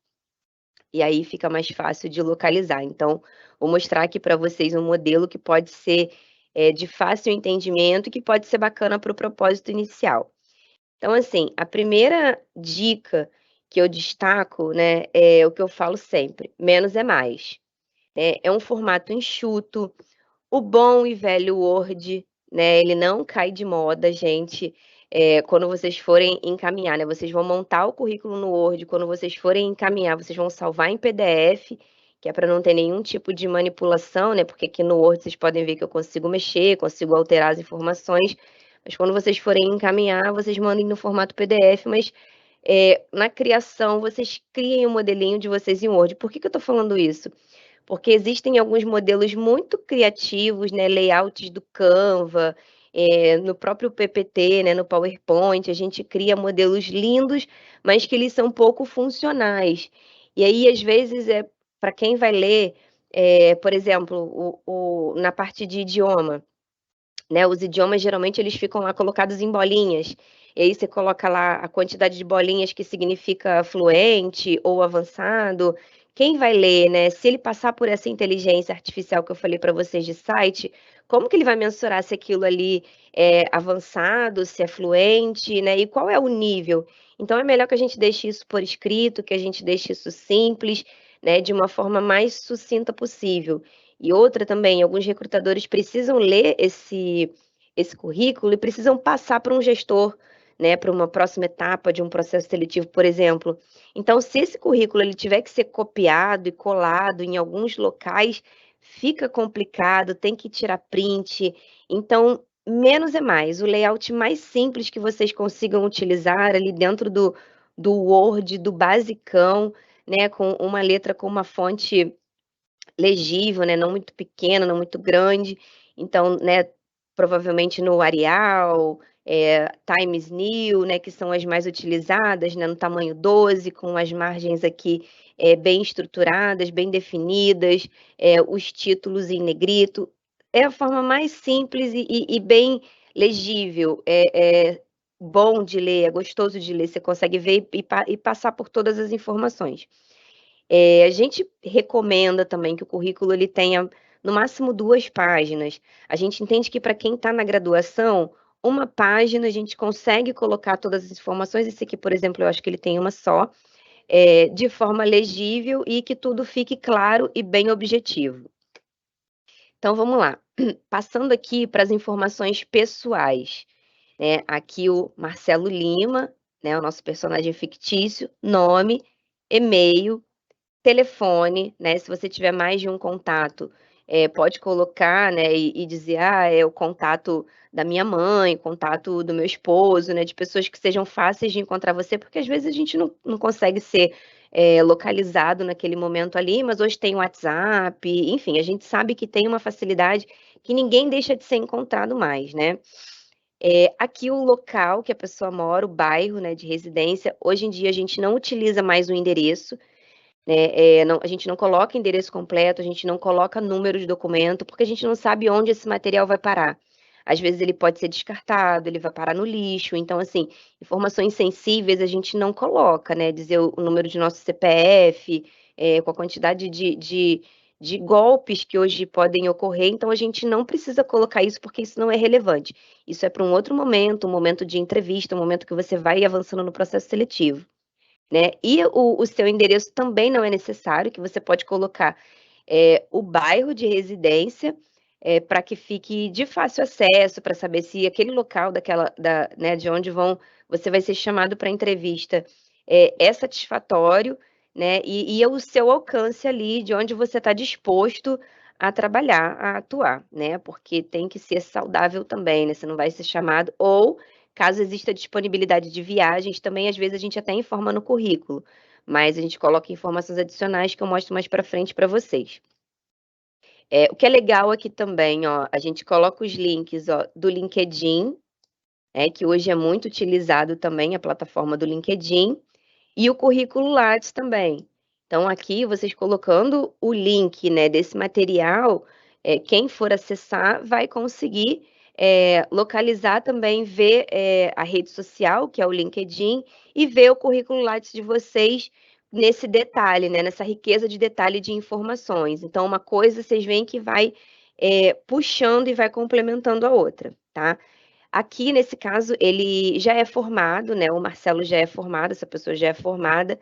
E aí fica mais fácil de localizar. Então, vou mostrar aqui para vocês um modelo que pode ser de fácil entendimento e que pode ser bacana para o propósito inicial. Então, assim, a primeira dica que eu destaco, né, é o que eu falo sempre: menos é mais. É um formato enxuto, o bom e velho Word, né, ele não cai de moda, gente. Quando vocês forem encaminhar, né, vocês vão montar o currículo no Word, quando vocês forem encaminhar, vocês vão salvar em PDF, que é para não ter nenhum tipo de manipulação, né, porque aqui no Word vocês podem ver que eu consigo mexer, consigo alterar as informações, mas quando vocês forem encaminhar, vocês mandem no formato PDF, mas na criação, vocês criem o modelinho de vocês em Word. Por que eu estou falando isso? Porque existem alguns modelos muito criativos, né, layouts do Canva, no próprio PPT, né, no PowerPoint, a gente cria modelos lindos, mas que eles são pouco funcionais. E aí, às vezes, para quem vai ler, por exemplo, na parte de idioma, né, os idiomas geralmente eles ficam lá colocados em bolinhas, e aí você coloca lá a quantidade de bolinhas que significa fluente ou avançado. Quem vai ler, né, se ele passar por essa inteligência artificial que eu falei para vocês de site, como que ele vai mensurar se aquilo ali é avançado, se é fluente, né, e qual é o nível? Então é melhor que a gente deixe isso por escrito, que a gente deixe isso simples, né, de uma forma mais sucinta possível. E outra também, alguns recrutadores precisam ler esse currículo e precisam passar para um gestor, né, para uma próxima etapa de um processo seletivo, por exemplo. Então, se esse currículo ele tiver que ser copiado e colado em alguns locais, fica complicado, tem que tirar print. Então, menos é mais. O layout mais simples que vocês consigam utilizar ali dentro do Word, do basicão, né, com uma letra com uma fonte legível, né, não muito pequena, não muito grande. Então, né, provavelmente no Arial, Times New, né, que são as mais utilizadas, né, no tamanho 12, com as margens aqui bem estruturadas, bem definidas, os títulos em negrito. É a forma mais simples e bem legível, bom de ler, é gostoso de ler, você consegue ver e passar por todas as informações. A gente recomenda também que o currículo ele tenha no máximo 2 páginas. A gente entende que para quem está na graduação, 1 página a gente consegue colocar todas as informações. Esse aqui, por exemplo, eu acho que ele tem 1 só, de forma legível e que tudo fique claro e bem objetivo. Então vamos lá, passando aqui para as informações pessoais, né, aqui o Marcelo Lima, né, o nosso personagem fictício, nome, e-mail, telefone, né, se você tiver mais de um contato, pode colocar, né, e dizer: "Ah, é o contato da minha mãe, contato do meu esposo", né, de pessoas que sejam fáceis de encontrar você, porque às vezes a gente não consegue ser, localizado naquele momento ali, mas hoje tem o WhatsApp, enfim, a gente sabe que tem uma facilidade que ninguém deixa de ser encontrado mais, né. Aqui o local que a pessoa mora, o bairro, né, de residência, hoje em dia a gente não utiliza mais o endereço, né, não, a gente não coloca endereço completo, a gente não coloca número de documento, porque a gente não sabe onde esse material vai parar. às vezes ele pode ser descartado, ele vai parar no lixo. Então, assim, informações sensíveis a gente não coloca, né? Dizer o número de nosso CPF, com a quantidade de golpes que hoje podem ocorrer, então a gente não precisa colocar isso porque isso não é relevante. Isso é para um outro momento, um momento de entrevista, um momento que você vai avançando no processo seletivo, né? E o seu endereço também não é necessário, que você pode colocar o bairro de residência, para que fique de fácil acesso, para saber se aquele local né, de onde você vai ser chamado para entrevista é satisfatório, né? E o seu alcance ali, de onde você está disposto a trabalhar, a atuar, né? Porque tem que ser saudável também, né? Você não vai ser chamado, ou caso exista disponibilidade de viagens, também às vezes a gente até informa no currículo, mas a gente coloca informações adicionais que eu mostro mais para frente para vocês. O que é legal aqui também, ó, a gente coloca os links, ó, do LinkedIn, que hoje é muito utilizado também, a plataforma do LinkedIn, e o currículo Lattes também. Então, aqui, vocês colocando o link, né, desse material, quem for acessar vai conseguir localizar também, ver a rede social, que é o LinkedIn, e ver o currículo Lattes de vocês nesse detalhe, né, nessa riqueza de detalhe de informações. Então, uma coisa vocês veem que vai puxando e vai complementando a outra, tá? Aqui, nesse caso, ele já é formado, né? O Marcelo já é formado, essa pessoa já é formada,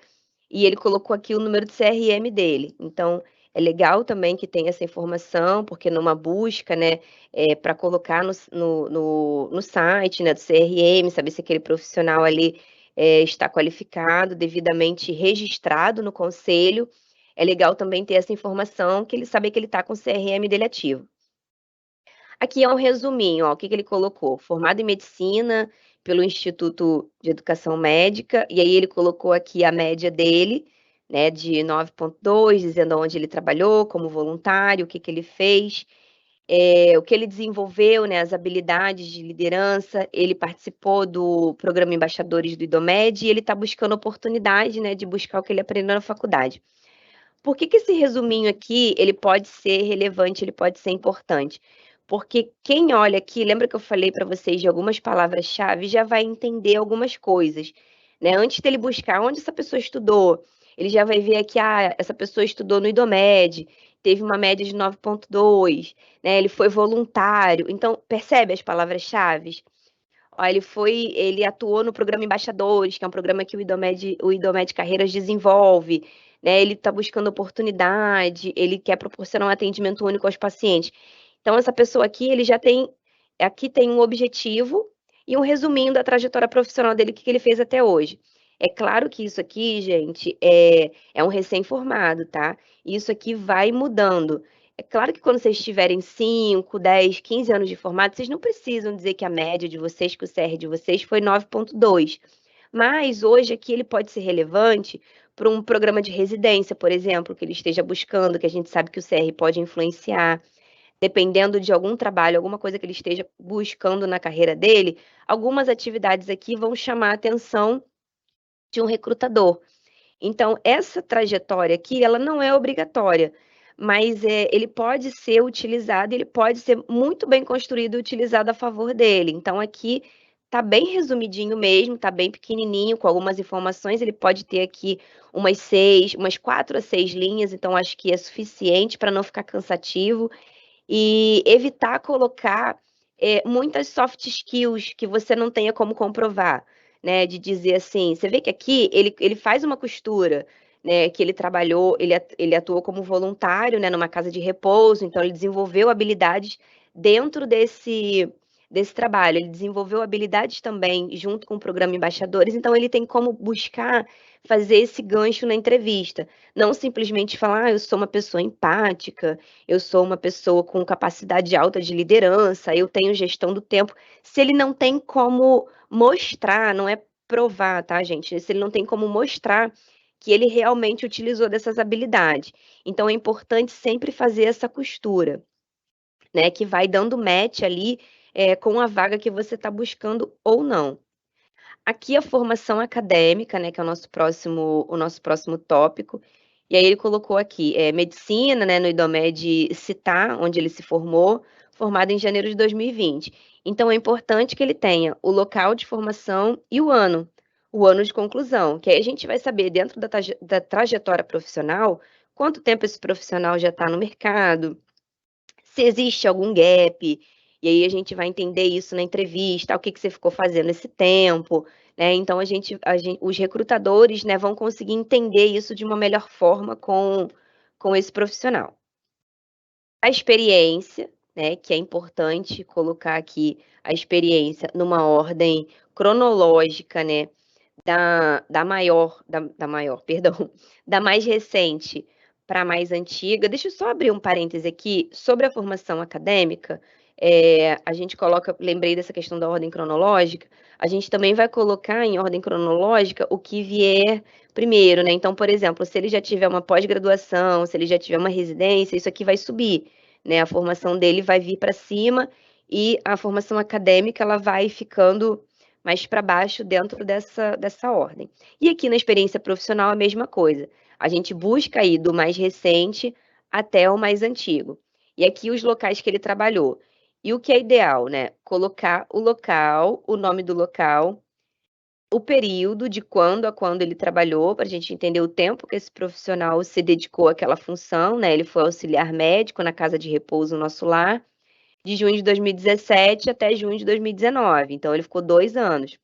e ele colocou aqui o número de CRM dele. Então, é legal também que tenha essa informação, porque numa busca, né, para colocar no site, né, do CRM, saber se aquele profissional ali está qualificado, devidamente registrado no conselho, é legal também ter essa informação, que ele saber que ele está com o CRM dele ativo. Aqui é um resuminho, ó, o que ele colocou? Formado em medicina pelo Instituto de Educação Médica, e aí ele colocou aqui a média dele, né, de 9,2, dizendo onde ele trabalhou como voluntário, o que ele fez, o que ele desenvolveu, né, as habilidades de liderança. Ele participou do programa Embaixadores do IDOMED e ele está buscando oportunidade, né, de buscar o que ele aprendeu na faculdade. Por que esse resuminho aqui, ele pode ser relevante, ele pode ser importante? Porque quem olha aqui, lembra que eu falei para vocês de algumas palavras-chave, já vai entender algumas coisas, né? Antes dele buscar onde essa pessoa estudou, ele já vai ver aqui, essa pessoa estudou no IDOMED, teve uma média de 9,2, né? Ele foi voluntário. Então, percebe as palavras-chave? Ele atuou no programa Embaixadores, que é um programa que o IDOMED Carreiras desenvolve, né? Ele está buscando oportunidade, ele quer proporcionar um atendimento único aos pacientes. Então, essa pessoa aqui, aqui tem um objetivo e um resuminho da trajetória profissional dele, o que ele fez até hoje. É claro que isso aqui, gente, é um recém-formado, tá? Isso aqui vai mudando. É claro que quando vocês tiverem 5, 10, 15 anos de formado, vocês não precisam dizer que a média de vocês, que o CR de vocês foi 9,2. Mas hoje aqui ele pode ser relevante para um programa de residência, por exemplo, que ele esteja buscando, que a gente sabe que o CR pode influenciar. Dependendo de algum trabalho, alguma coisa que ele esteja buscando na carreira dele, algumas atividades aqui vão chamar a atenção de um recrutador. Então, essa trajetória aqui, ela não é obrigatória, mas ele pode ser utilizado, ele pode ser muito bem construído e utilizado a favor dele. Então, aqui está bem resumidinho mesmo, está bem pequenininho, com algumas informações. Ele pode ter aqui umas 4 a 6 linhas, então acho que é suficiente para não ficar cansativo. E evitar colocar muitas soft skills que você não tenha como comprovar, né? De dizer assim, você vê que aqui ele faz uma costura, né? Que ele trabalhou, ele atuou como voluntário, né? Numa casa de repouso, então ele desenvolveu habilidades dentro desse trabalho. Ele desenvolveu habilidades também junto com o programa Embaixadores, então ele tem como buscar fazer esse gancho na entrevista. Não simplesmente falar, eu sou uma pessoa empática, eu sou uma pessoa com capacidade alta de liderança, eu tenho gestão do tempo. Se ele não tem como mostrar, não é provar, tá, gente? Se ele não tem como mostrar que ele realmente utilizou dessas habilidades. Então, é importante sempre fazer essa costura, né? Que vai dando match ali com a vaga que você está buscando ou não. Aqui a formação acadêmica, né, que é o nosso próximo tópico, e aí ele colocou aqui, medicina, né, no IDOMED Citar, onde ele se formou formado em janeiro de 2020. Então, é importante que ele tenha o local de formação e o ano de conclusão, que aí a gente vai saber, dentro da trajetória profissional, quanto tempo esse profissional já está no mercado, se existe algum gap, e aí a gente vai entender isso na entrevista, o que você ficou fazendo esse tempo, né? Então, os recrutadores, né, vão conseguir entender isso de uma melhor forma com esse profissional. A experiência, né, que é importante colocar aqui a experiência numa ordem cronológica, né, da mais recente para a mais antiga. Deixa eu só abrir um parêntese aqui, sobre a formação acadêmica, a gente coloca, lembrei dessa questão da ordem cronológica, a gente também vai colocar em ordem cronológica o que vier primeiro, né, então, por exemplo, se ele já tiver uma pós-graduação, se ele já tiver uma residência, isso aqui vai subir, né, a formação dele vai vir para cima e a formação acadêmica, ela vai ficando mais para baixo dentro dessa ordem. E aqui na experiência profissional a mesma coisa, a gente busca aí do mais recente até o mais antigo. E aqui os locais que ele trabalhou. E o que é ideal, né? Colocar o local, o nome do local, o período de quando a quando ele trabalhou, para a gente entender o tempo que esse profissional se dedicou àquela função, né? Ele foi auxiliar médico na Casa de Repouso Nosso Lar, de junho de 2017 até junho de 2019. Então, ele ficou 2 anos.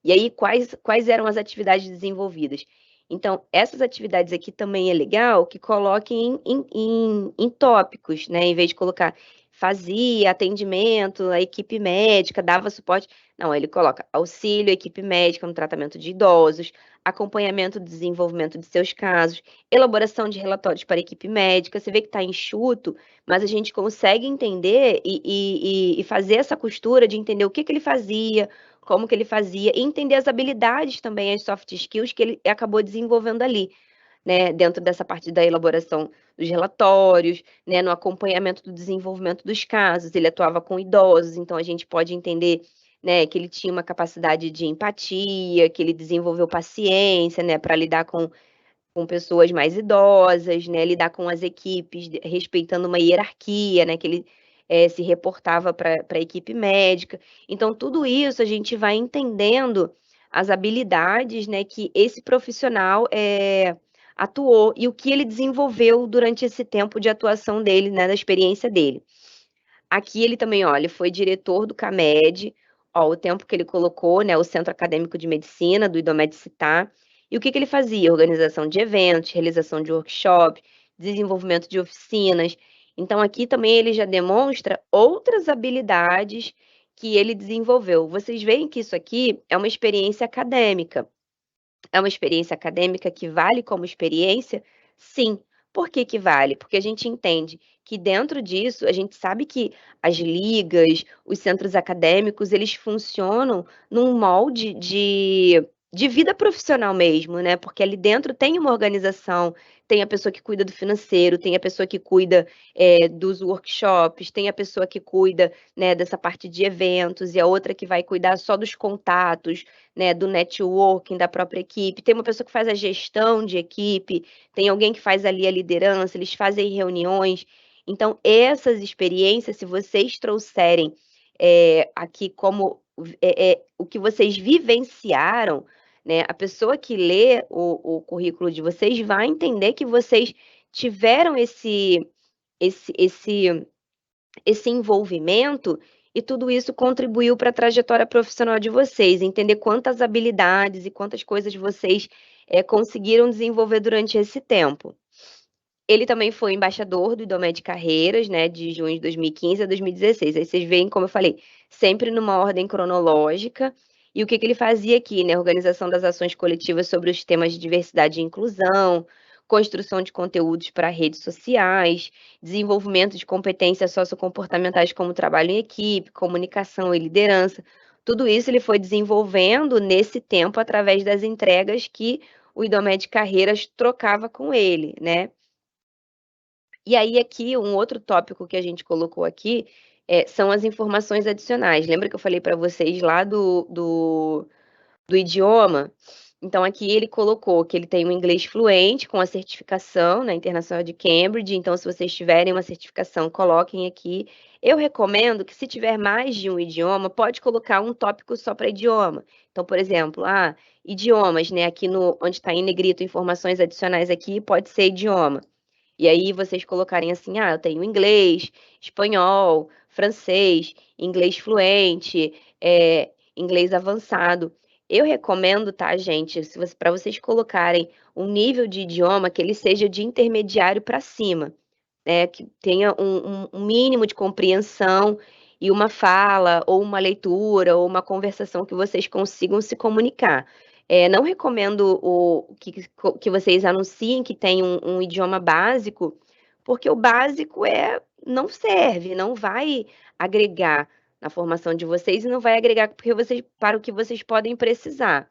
E aí, quais eram as atividades desenvolvidas? Então, essas atividades aqui também é legal que coloquem em tópicos, né? Em vez de colocar fazia atendimento, a equipe médica dava suporte. Não, ele coloca auxílio à equipe médica no tratamento de idosos, acompanhamento do desenvolvimento de seus casos, elaboração de relatórios para a equipe médica. Você vê que está enxuto, mas a gente consegue entender e fazer essa costura de entender o que ele fazia, como que ele fazia, e entender as habilidades também, as soft skills que ele acabou desenvolvendo ali, né, dentro dessa parte da elaboração dos relatórios, né, no acompanhamento do desenvolvimento dos casos. Ele atuava com idosos, então a gente pode entender, né, que ele tinha uma capacidade de empatia, que ele desenvolveu paciência, né, para lidar com pessoas mais idosas, né, lidar com as equipes, respeitando uma hierarquia, né, que ele se reportava para a equipe médica. Então, tudo isso a gente vai entendendo as habilidades, né, que esse profissional atuou e o que ele desenvolveu durante esse tempo de atuação dele, né, da experiência dele. Aqui ele também, olha, foi diretor do CAMED, ó, o tempo que ele colocou, né, o Centro Acadêmico de Medicina, do IDOMED Citar. E o que ele fazia? Organização de eventos, realização de workshop, desenvolvimento de oficinas. Então, aqui também ele já demonstra outras habilidades que ele desenvolveu. Vocês veem que isso aqui é uma experiência acadêmica. É uma experiência acadêmica que vale como experiência? Sim. Por que vale? Porque a gente entende que dentro disso, a gente sabe que as ligas, os centros acadêmicos, eles funcionam num molde de vida profissional mesmo, né? Porque ali dentro tem uma organização, tem a pessoa que cuida do financeiro, tem a pessoa que cuida dos workshops, tem a pessoa que cuida, né, dessa parte de eventos, e a outra que vai cuidar só dos contatos, né, do networking da própria equipe, tem uma pessoa que faz a gestão de equipe, tem alguém que faz ali a liderança, eles fazem reuniões. Então, essas experiências, se vocês trouxerem aqui como o que vocês vivenciaram, né, a pessoa que lê o currículo de vocês vai entender que vocês tiveram esse envolvimento, e tudo isso contribuiu para a trajetória profissional de vocês, entender quantas habilidades e quantas coisas vocês conseguiram desenvolver durante esse tempo. Ele também foi embaixador do IDOMED Carreiras, né, de junho de 2015 a 2016. Aí vocês veem, como eu falei, sempre numa ordem cronológica. E o que ele fazia aqui, né? Organização das ações coletivas sobre os temas de diversidade e inclusão, construção de conteúdos para redes sociais, desenvolvimento de competências sociocomportamentais como trabalho em equipe, comunicação e liderança. Tudo isso ele foi desenvolvendo nesse tempo através das entregas que o IDOMED Carreiras trocava com ele, né? E aí aqui, um outro tópico que a gente colocou aqui, são as informações adicionais. Lembra que eu falei para vocês lá do idioma? Então, aqui ele colocou que ele tem um inglês fluente com a certificação, né, internacional de Cambridge. Então, se vocês tiverem uma certificação, coloquem aqui. Eu recomendo que, se tiver mais de um idioma, pode colocar um tópico só para idioma. Então, por exemplo, idiomas, né? Aqui onde está em negrito, informações adicionais aqui, pode ser idioma. E aí vocês colocarem assim, eu tenho inglês, espanhol, francês, inglês fluente, inglês avançado. Eu recomendo, tá, gente, para vocês colocarem um nível de idioma que ele seja de intermediário para cima, né? Que tenha um mínimo de compreensão e uma fala, ou uma leitura, ou uma conversação que vocês consigam se comunicar. Não recomendo que vocês anunciem que tem um idioma básico, porque o básico não serve, não vai agregar na formação de vocês e não vai agregar para o que vocês podem precisar.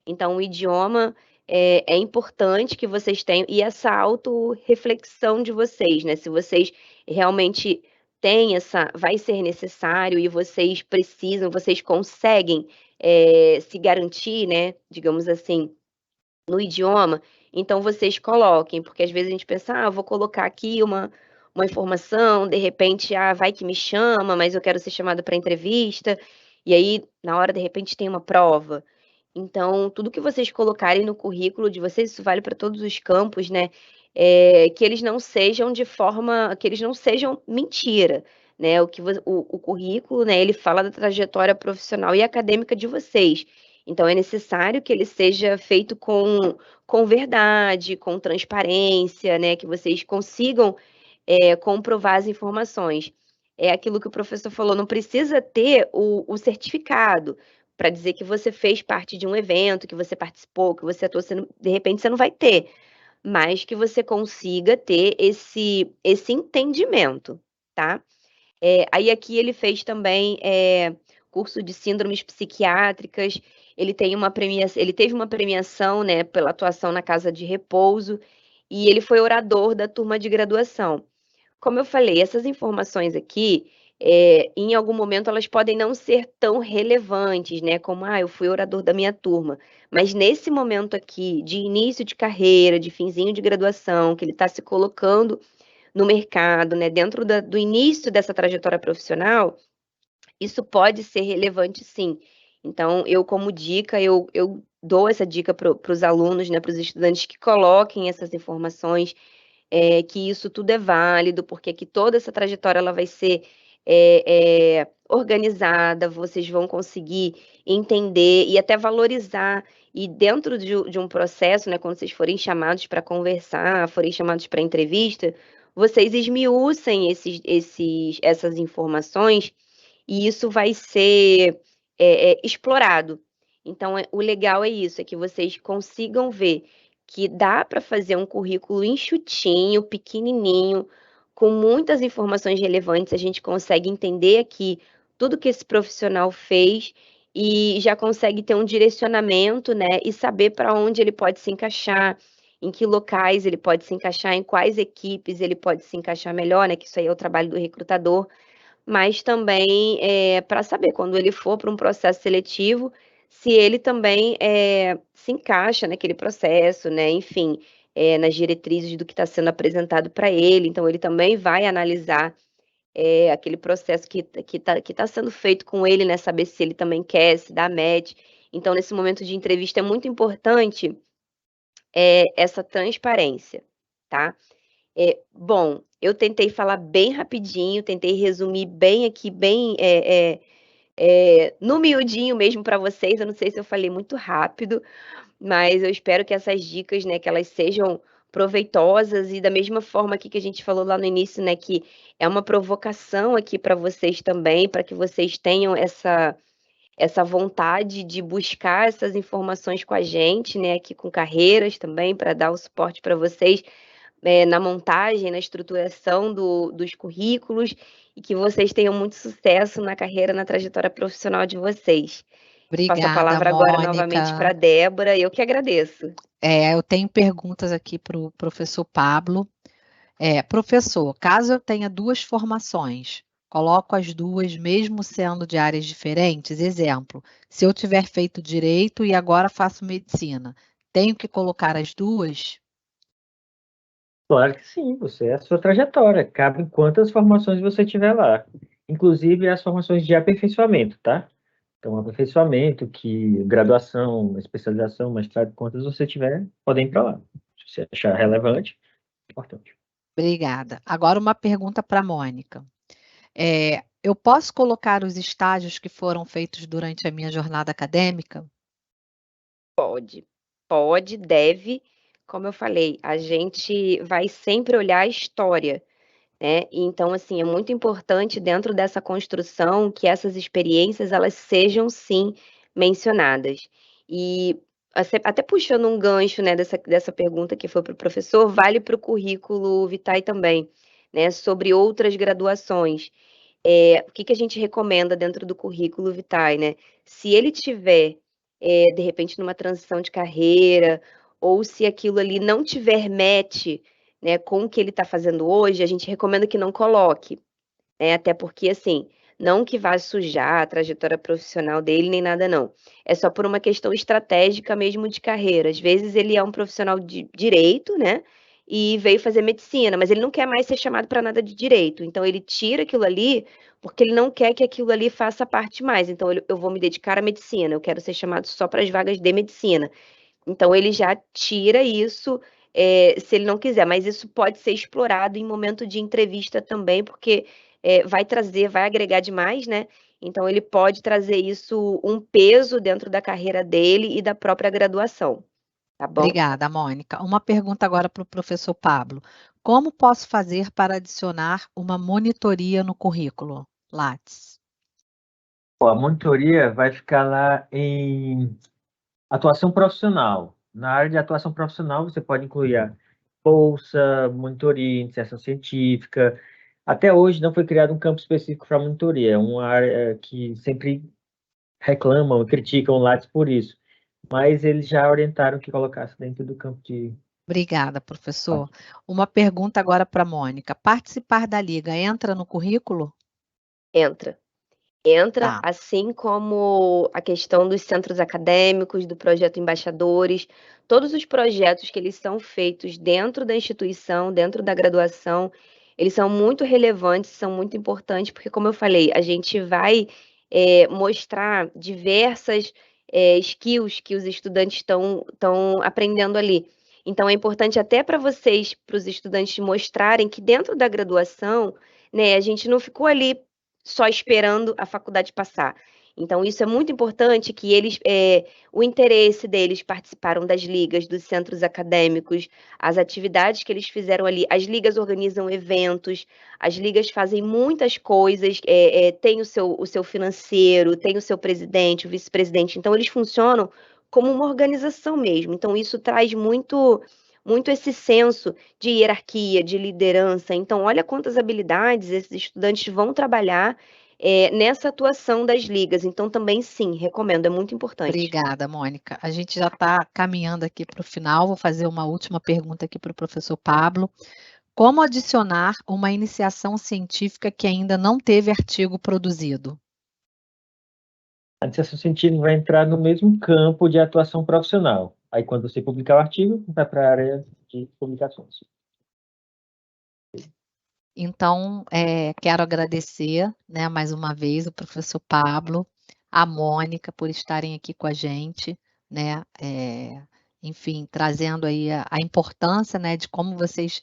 Então, o idioma é importante que vocês tenham, e essa autorreflexão de vocês, né? Se vocês realmente têm vai ser necessário e vocês precisam, vocês conseguem se garantir, né? Digamos assim, no idioma, então vocês coloquem, porque às vezes a gente pensa, eu vou colocar aqui uma informação, de repente, vai que me chama, mas eu quero ser chamada para entrevista, e aí, na hora, de repente, tem uma prova. Então, tudo que vocês colocarem no currículo de vocês, isso vale para todos os campos, né? Que eles não sejam que eles não sejam mentira, né? O currículo, né? Ele fala da trajetória profissional e acadêmica de vocês. Então, é necessário que ele seja feito com verdade, com transparência, né? Que vocês consigam comprovar as informações. É aquilo que o professor falou, não precisa ter o certificado para dizer que você fez parte de um evento, que você participou, que você atuou, de repente você não vai ter, mas que você consiga ter esse entendimento, tá? Aí aqui ele fez também curso de síndromes psiquiátricas, ele teve uma premiação, né, pela atuação na casa de repouso, e ele foi orador da turma de graduação. Como eu falei, essas informações aqui, em algum momento elas podem não ser tão relevantes, né, como, eu fui orador da minha turma, mas nesse momento aqui, de início de carreira, de finzinho de graduação, que ele está se colocando no mercado, né, dentro do início dessa trajetória profissional, isso pode ser relevante, sim. Então, eu, como dica, eu dou essa dica para os alunos, né, para os estudantes, que coloquem essas informações, que isso tudo é válido, porque que toda essa trajetória ela vai ser organizada, vocês vão conseguir entender e até valorizar, e dentro de um processo, né, quando vocês forem chamados para conversar, forem chamados para entrevista, vocês esmiuçem essas informações, e isso vai ser explorado. Então, o legal é isso, é que vocês consigam ver que dá para fazer um currículo enxutinho, pequenininho, com muitas informações relevantes. A gente consegue entender aqui tudo que esse profissional fez e já consegue ter um direcionamento, né? E saber para onde ele pode se encaixar, em que locais ele pode se encaixar, em quais equipes ele pode se encaixar melhor, né? Que isso aí é o trabalho do recrutador. Mas também para saber, quando ele for para um processo seletivo, se ele também se encaixa naquele processo, né? Enfim, nas diretrizes do que está sendo apresentado para ele. Então, ele também vai analisar aquele processo que tá sendo feito com ele, né? Saber se ele também quer, se dá match. Então, nesse momento de entrevista, é muito importante essa transparência, tá? Bom, eu tentei falar bem rapidinho, tentei resumir bem aqui, bem no miudinho mesmo para vocês. Eu não sei se eu falei muito rápido, mas eu espero que essas dicas, né, que elas sejam proveitosas, e da mesma forma aqui que a gente falou lá no início, né, que é uma provocação aqui para vocês também, para que vocês tenham essa vontade de buscar essas informações com a gente, né, aqui com Carreiras também, para dar o suporte para vocês na montagem, na estruturação dos currículos, e que vocês tenham muito sucesso na carreira, na trajetória profissional de vocês. Passo a Obrigada, palavra agora novamente para a Mônica. Débora, eu que agradeço. Eu tenho perguntas aqui para o professor Pablo. Professor, caso eu tenha duas formações, coloco as duas, mesmo sendo de áreas diferentes? Exemplo, se eu tiver feito direito e agora faço medicina, tenho que colocar as duas? Claro que sim, você é a sua trajetória, cabe em quantas formações você tiver lá. Inclusive as formações de aperfeiçoamento, tá? Então, aperfeiçoamento, que graduação, especialização, mestrado, quantas você tiver, podem ir para lá. Se você achar relevante, importante. Obrigada. Agora uma pergunta para a Mônica. Eu posso colocar os estágios que foram feitos durante a minha jornada acadêmica? Pode, deve. Como eu falei, a gente vai sempre olhar a história, né, então, assim, é muito importante dentro dessa construção que essas experiências elas sejam sim mencionadas. E até puxando um gancho, né, dessa pergunta que foi para o professor, vale para o currículo vitae também, né, sobre outras graduações. O que que a gente recomenda dentro do currículo vitae, né, se ele tiver, de repente numa transição de carreira, ou se aquilo ali não tiver match, né, com o que ele está fazendo hoje, a gente recomenda que não coloque, né, até porque, assim, não que vá sujar a trajetória profissional dele nem nada não, é só por uma questão estratégica mesmo de carreira, às vezes ele é um profissional de direito, né, e veio fazer medicina, mas ele não quer mais ser chamado para nada de direito, então ele tira aquilo ali, porque ele não quer que aquilo ali faça parte mais, então eu vou me dedicar à medicina, eu quero ser chamado só para as vagas de medicina. Então ele já tira isso, se ele não quiser, mas isso pode ser explorado em momento de entrevista também, porque, vai agregar demais, né, então ele pode trazer isso um peso dentro da carreira dele e da própria graduação, tá bom? Obrigada, Mônica. Uma pergunta agora para o professor Pablo. Como posso fazer para adicionar uma monitoria no currículo Lattes? Bom, a monitoria vai ficar lá em atuação profissional. Na área de atuação profissional, você pode incluir a bolsa, monitoria, iniciação científica. Até hoje não foi criado um campo específico para monitoria, é uma área que sempre reclamam e criticam o Lattes por isso. Mas eles já orientaram que colocasse dentro do campo de. Obrigada, professor. Uma pergunta agora para a Mônica. Participar da liga entra no currículo? Entra. Entra, Tá. assim como a questão dos centros acadêmicos, do projeto Embaixadores, todos os projetos que eles são feitos dentro da instituição, dentro da graduação, eles são muito relevantes, são muito importantes, porque como eu falei, a gente vai, mostrar diversas, skills que os estudantes estão aprendendo ali. Então é importante até para vocês, para os estudantes mostrarem que dentro da graduação, né, a gente não ficou ali só esperando a faculdade passar. Então isso é muito importante que eles, o interesse deles participaram das ligas, dos centros acadêmicos, as atividades que eles fizeram ali. As ligas organizam eventos, as ligas fazem muitas coisas, tem o seu financeiro, tem o seu presidente, o vice-presidente, então eles funcionam como uma organização mesmo. Então isso traz muito esse senso de hierarquia, de liderança. Então, olha quantas habilidades esses estudantes vão trabalhar, nessa atuação das ligas. Então, também sim, recomendo, é muito importante. Obrigada, Mônica. A gente já está caminhando aqui para o final. Vou fazer uma última pergunta aqui para o professor Pablo. Como adicionar uma iniciação científica que ainda não teve artigo produzido? A iniciação científica vai entrar no mesmo campo de atuação profissional. Aí, quando você publicar o artigo, vai para a área de publicações. Então, quero agradecer, né, mais uma vez o professor Pablo, a Mônica por estarem aqui com a gente, né, enfim, trazendo aí a importância, né, de como vocês,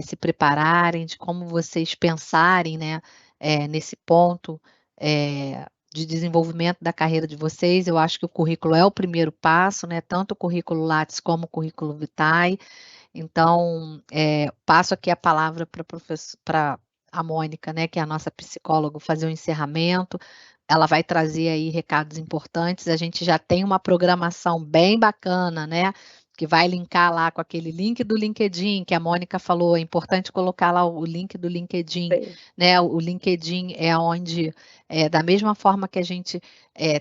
se prepararem, de como vocês pensarem, né, nesse ponto, de desenvolvimento da carreira de vocês. Eu acho que o currículo é o primeiro passo, né, tanto o currículo Lattes como o currículo Vitae. Então, passo aqui a palavra para a Mônica, né, que é a nossa psicóloga, fazer o encerramento. Ela vai trazer aí recados importantes. A gente já tem uma programação bem bacana, né, que vai linkar lá com aquele link do LinkedIn, que a Mônica falou, é importante colocar lá o link do LinkedIn, Sim. né, o LinkedIn é onde, da mesma forma que a gente,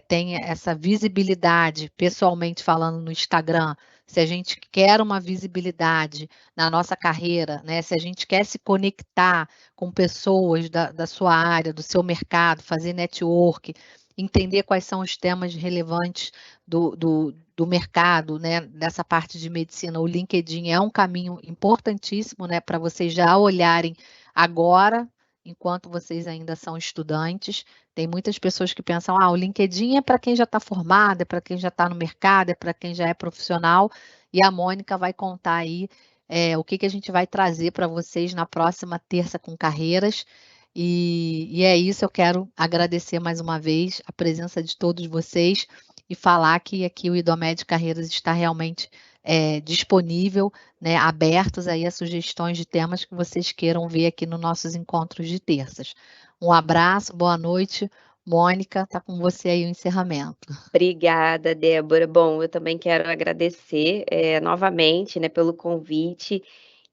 tem essa visibilidade, pessoalmente falando no Instagram, se a gente quer uma visibilidade na nossa carreira, né? Se a gente quer se conectar com pessoas da sua área, do seu mercado, fazer network, entender quais são os temas relevantes do mercado, né? Dessa parte de medicina, o LinkedIn é um caminho importantíssimo, né? Para vocês já olharem agora, enquanto vocês ainda são estudantes. Tem muitas pessoas que pensam, o LinkedIn é para quem já está formado, é para quem já está no mercado, é para quem já é profissional, e a Mônica vai contar aí o que a gente vai trazer para vocês na próxima terça com carreiras, e é isso, eu quero agradecer mais uma vez a presença de todos vocês e falar que aqui o IDOMED Carreiras está realmente disponível, né, abertos aí a sugestões de temas que vocês queiram ver aqui nos nossos encontros de terças. Um abraço, boa noite. Mônica, está com você aí o encerramento. Obrigada, Débora. Bom, eu também quero agradecer novamente, né, pelo convite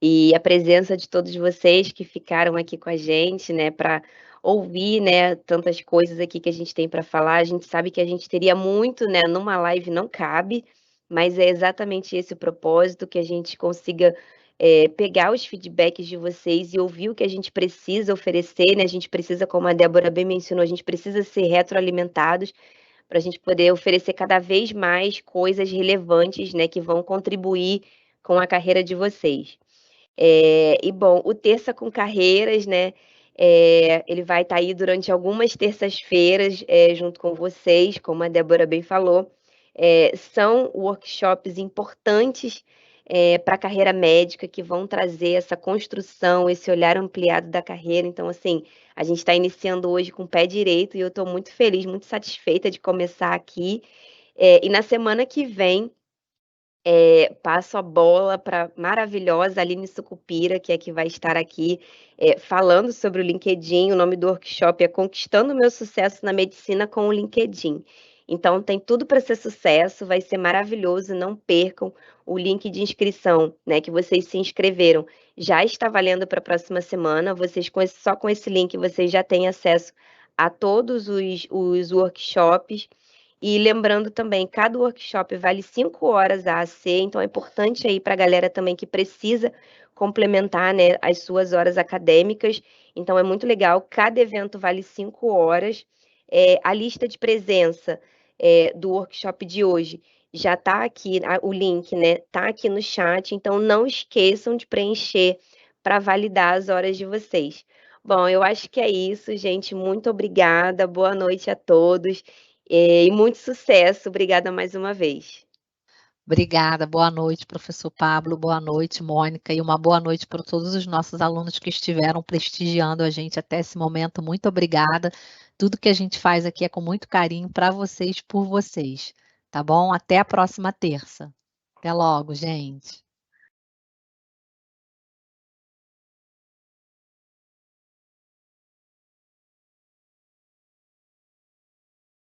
e a presença de todos vocês que ficaram aqui com a gente, né, para ouvir, né, tantas coisas aqui que a gente tem para falar. A gente sabe que a gente teria muito, né, numa live não cabe, mas é exatamente esse o propósito, que a gente consiga pegar os feedbacks de vocês e ouvir o que a gente precisa oferecer, né? A gente precisa, como a Débora bem mencionou, a gente precisa ser retroalimentados para a gente poder oferecer cada vez mais coisas relevantes, né, que vão contribuir com a carreira de vocês. E bom, o Terça com Carreiras, né, ele vai estar aí durante algumas terças-feiras, junto com vocês, como a Débora bem falou. São workshops importantes para a carreira médica, que vão trazer essa construção, esse olhar ampliado da carreira. Então, assim, a gente está iniciando hoje com o pé direito e eu estou muito feliz, muito satisfeita de começar aqui. E na semana que vem, passo a bola para a maravilhosa Aline Sucupira, que é que vai estar aqui falando sobre o LinkedIn. O nome do workshop é Conquistando o Meu Sucesso na Medicina com o LinkedIn. Então, tem tudo para ser sucesso, vai ser maravilhoso, não percam. O link de inscrição, né, que vocês se inscreveram, já está valendo para a próxima semana. Vocês, só com esse link, vocês já têm acesso a todos os workshops. E lembrando também, cada workshop vale 5 horas AAC, então é importante aí para a galera também que precisa complementar, né, as suas horas acadêmicas. Então é muito legal, cada evento vale 5 horas. A lista de presença do workshop de hoje já está aqui, o link, né, está aqui no chat, então não esqueçam de preencher para validar as horas de vocês. Bom, eu acho que é isso, gente. Muito obrigada, boa noite a todos. E muito sucesso, obrigada mais uma vez. Obrigada, boa noite, professor Pablo, boa noite, Mônica, e uma boa noite para todos os nossos alunos que estiveram prestigiando a gente até esse momento. Muito obrigada. Tudo que a gente faz aqui é com muito carinho para vocês, por vocês, tá bom? Até a próxima terça. Até logo, gente.